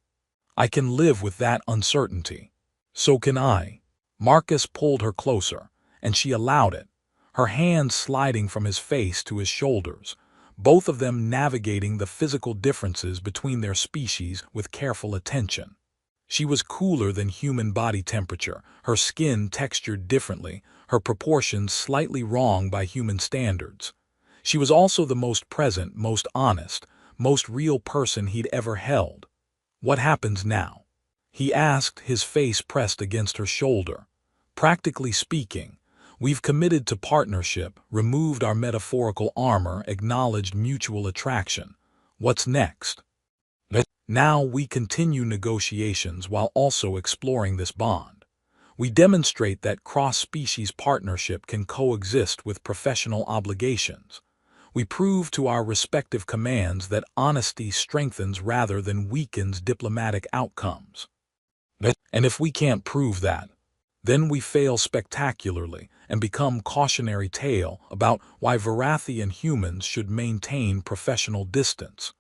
I can live with that uncertainty." "So can I." Marcus pulled her closer, and she allowed it, her hands sliding from his face to his shoulders, both of them navigating the physical differences between their species with careful attention. She was cooler than human body temperature, her skin textured differently, her proportions slightly wrong by human standards. She was also the most present, most honest, most real person he'd ever held. "What happens now?" he asked, his face pressed against her shoulder. "Practically speaking, we've committed to partnership, removed our metaphorical armor, acknowledged mutual attraction. What's next?" "Now we continue negotiations while also exploring this bond. We demonstrate that cross-species partnership can coexist with professional obligations. We prove to our respective commands that honesty strengthens rather than weakens diplomatic outcomes. And if we can't prove that, Then we fail spectacularly and become cautionary tale about why Varathian humans should maintain professional distance.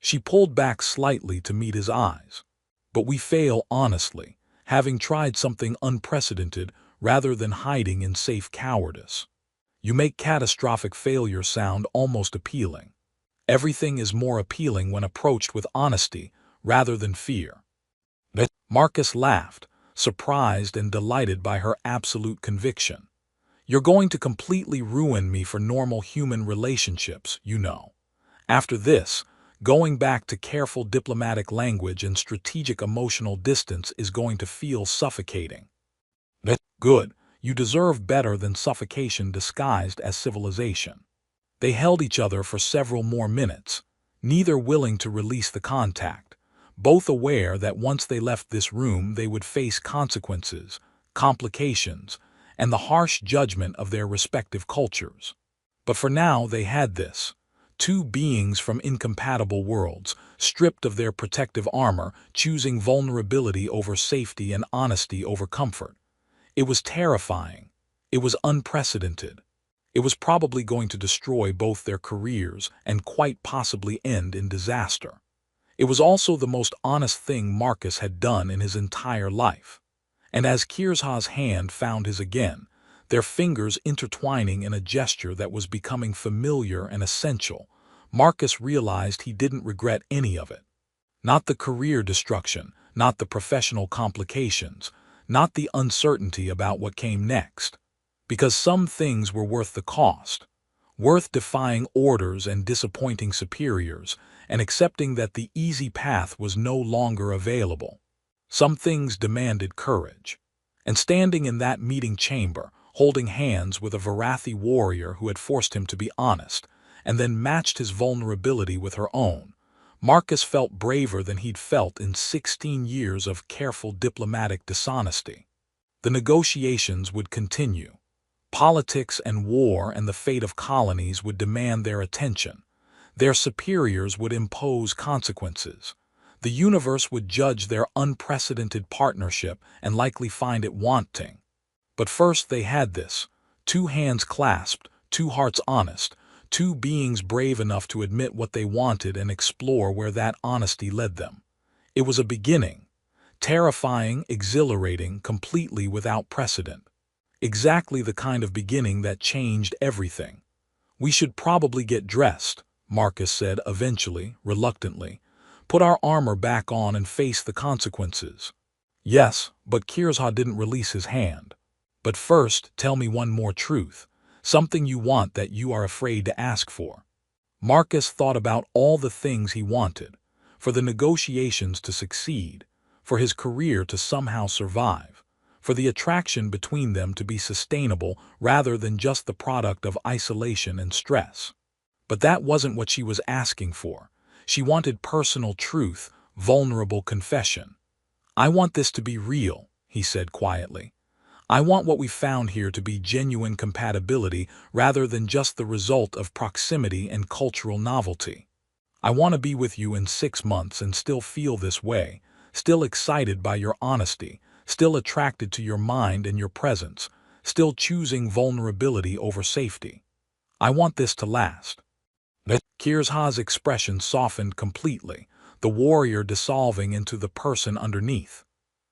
She pulled back slightly to meet his eyes. But we fail honestly, having tried something unprecedented rather than hiding in safe cowardice. You make catastrophic failure sound almost appealing. Everything is more appealing when approached with honesty rather than fear. Marcus laughed, surprised and delighted by her absolute conviction. You're going to completely ruin me for normal human relationships, you know. After this, going back to careful diplomatic language and strategic emotional distance is going to feel suffocating. Good, you deserve better than suffocation disguised as civilization. They held each other for several more minutes, neither willing to release the contact, both aware that once they left this room they would face consequences, complications, and the harsh judgment of their respective cultures. But for now they had this. Two beings from incompatible worlds, stripped of their protective armor, choosing vulnerability over safety and honesty over comfort. It was terrifying. It was unprecedented. It was probably going to destroy both their careers and quite possibly end in disaster. It was also the most honest thing Marcus had done in his entire life. And as Kirzha's hand found his again, their fingers intertwining in a gesture that was becoming familiar and essential, Marcus realized he didn't regret any of it. Not the career destruction, not the professional complications, not the uncertainty about what came next. Because some things were worth the cost, worth defying orders and disappointing superiors, and accepting that the easy path was no longer available. Some things demanded courage. And standing in that meeting chamber, holding hands with a Varathi warrior who had forced him to be honest, and then matched his vulnerability with her own, Marcus felt braver than he'd felt in 16 years of careful diplomatic dishonesty. The negotiations would continue. Politics and war and the fate of colonies would demand their attention. Their superiors would impose consequences. The universe would judge their unprecedented partnership and likely find it wanting. But first they had this. Two hands clasped, two hearts honest, two beings brave enough to admit what they wanted and explore where that honesty led them. It was a beginning. Terrifying, exhilarating, completely without precedent. Exactly the kind of beginning that changed everything. "We should probably get dressed," Marcus said eventually, reluctantly. "Put our armor back on and face the consequences." Yes, but Kirzha didn't release his hand. "But first, tell me one more truth. Something you want that you are afraid to ask for." Marcus thought about all the things he wanted. For the negotiations to succeed. For his career to somehow survive. For the attraction between them to be sustainable rather than just the product of isolation and stress. But that wasn't what she was asking for. She wanted personal truth, vulnerable confession. "I want this to be real," he said quietly. "I want what we found here to be genuine compatibility rather than just the result of proximity and cultural novelty. I want to be with you in 6 months and still feel this way, still excited by your honesty, still attracted to your mind and your presence, still choosing vulnerability over safety. I want this to last." Kirzha's expression softened completely, the warrior dissolving into the person underneath.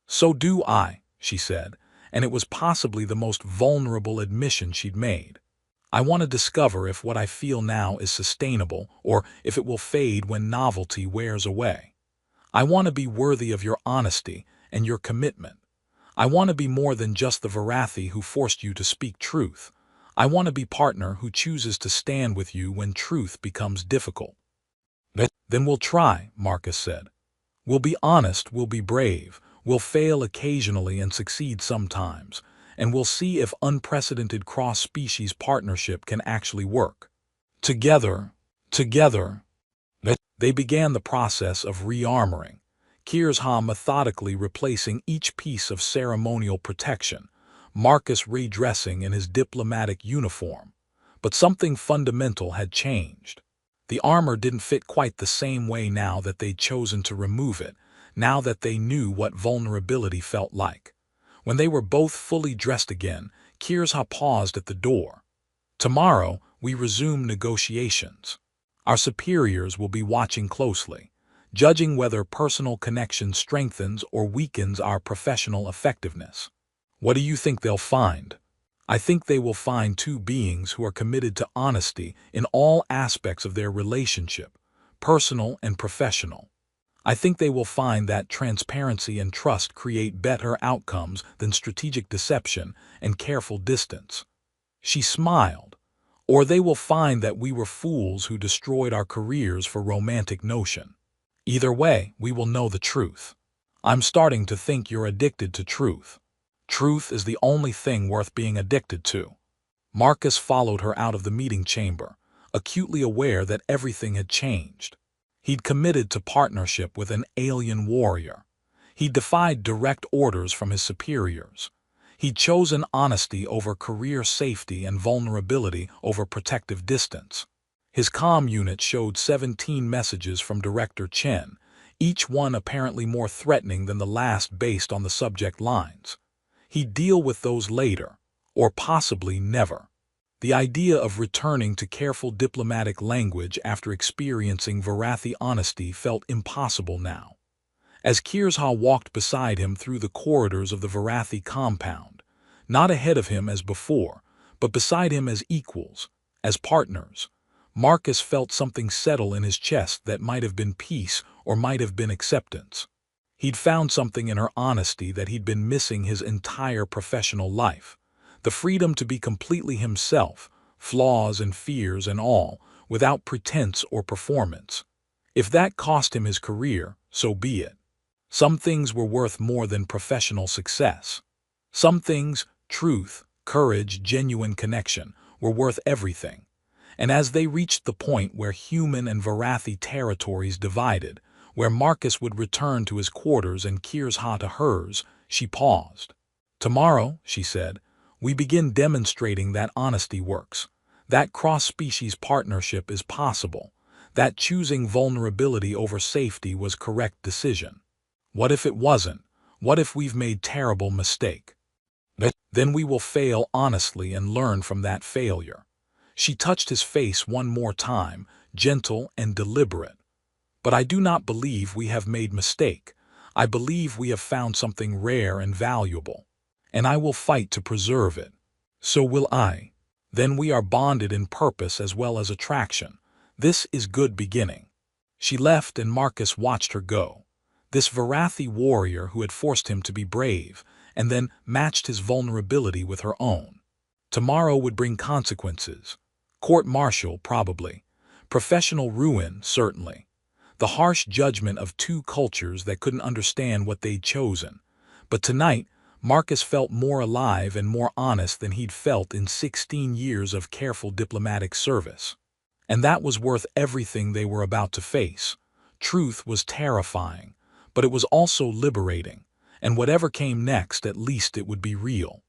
"So do I," she said, and it was possibly the most vulnerable admission she'd made. "I want to discover if what I feel now is sustainable or if it will fade when novelty wears away. I want to be worthy of your honesty and your commitment. I want to be more than just the Varathi who forced you to speak truth. I want to be partner who chooses to stand with you when truth becomes difficult." "Then we'll try," Marcus said. "We'll be honest, we'll be brave, we'll fail occasionally and succeed sometimes, and we'll see if unprecedented cross-species partnership can actually work. Together. They began the process of rearmoring, Kirzha methodically replacing each piece of ceremonial protection, Marcus redressing in his diplomatic uniform. But something fundamental had changed. The armor didn't fit quite the same way now that they'd chosen to remove it, now that they knew what vulnerability felt like. When they were both fully dressed again, Kirsha paused at the door. "Tomorrow, we resume negotiations. Our superiors will be watching closely, judging whether personal connection strengthens or weakens our professional effectiveness. What do you think they'll find?" "I think they will find two beings who are committed to honesty in all aspects of their relationship, personal and professional. I think they will find that transparency and trust create better outcomes than strategic deception and careful distance." She smiled. "Or they will find that we were fools who destroyed our careers for romantic notion. Either way, we will know the truth. I'm starting to think you're addicted to truth. Truth is the only thing worth being addicted to." Marcus followed her out of the meeting chamber, acutely aware that everything had changed. He'd committed to partnership with an alien warrior. He'd defied direct orders from his superiors. He'd chosen honesty over career safety and vulnerability over protective distance. His comm unit showed 17 messages from Director Chen, each one apparently more threatening than the last based on the subject lines. He'd deal with those later, or possibly never. The idea of returning to careful diplomatic language after experiencing Varathi honesty felt impossible now. As Kirsha walked beside him through the corridors of the Varathi compound, not ahead of him as before, but beside him as equals, as partners, Marcus felt something settle in his chest that might have been peace or might have been acceptance. He'd found something in her honesty that he'd been missing his entire professional life. The freedom to be completely himself, flaws and fears and all, without pretense or performance. If that cost him his career, so be it. Some things were worth more than professional success. Some things, truth, courage, genuine connection, were worth everything. And as they reached the point where human and Varathi territories divided, where Marcus would return to his quarters and Kirsha to hers, she paused. "Tomorrow," she said, "we begin demonstrating that honesty works, that cross-species partnership is possible, that choosing vulnerability over safety was correct decision. What if it wasn't? What if we've made terrible mistake? Then we will fail honestly and learn from that failure." She touched his face one more time, gentle and deliberate. "But I do not believe we have made mistake. I believe we have found something rare and valuable. And I will fight to preserve it. So will I. Then we are bonded in purpose as well as attraction. This is good beginning." She left and Marcus watched her go. This Varathi warrior who had forced him to be brave, and then matched his vulnerability with her own. Tomorrow would bring consequences. Court-martial, probably. Professional ruin, certainly. The harsh judgment of two cultures that couldn't understand what they'd chosen. But tonight, Marcus felt more alive and more honest than he'd felt in 16 years of careful diplomatic service. And that was worth everything they were about to face. Truth was terrifying, but it was also liberating, and whatever came next, at least it would be real.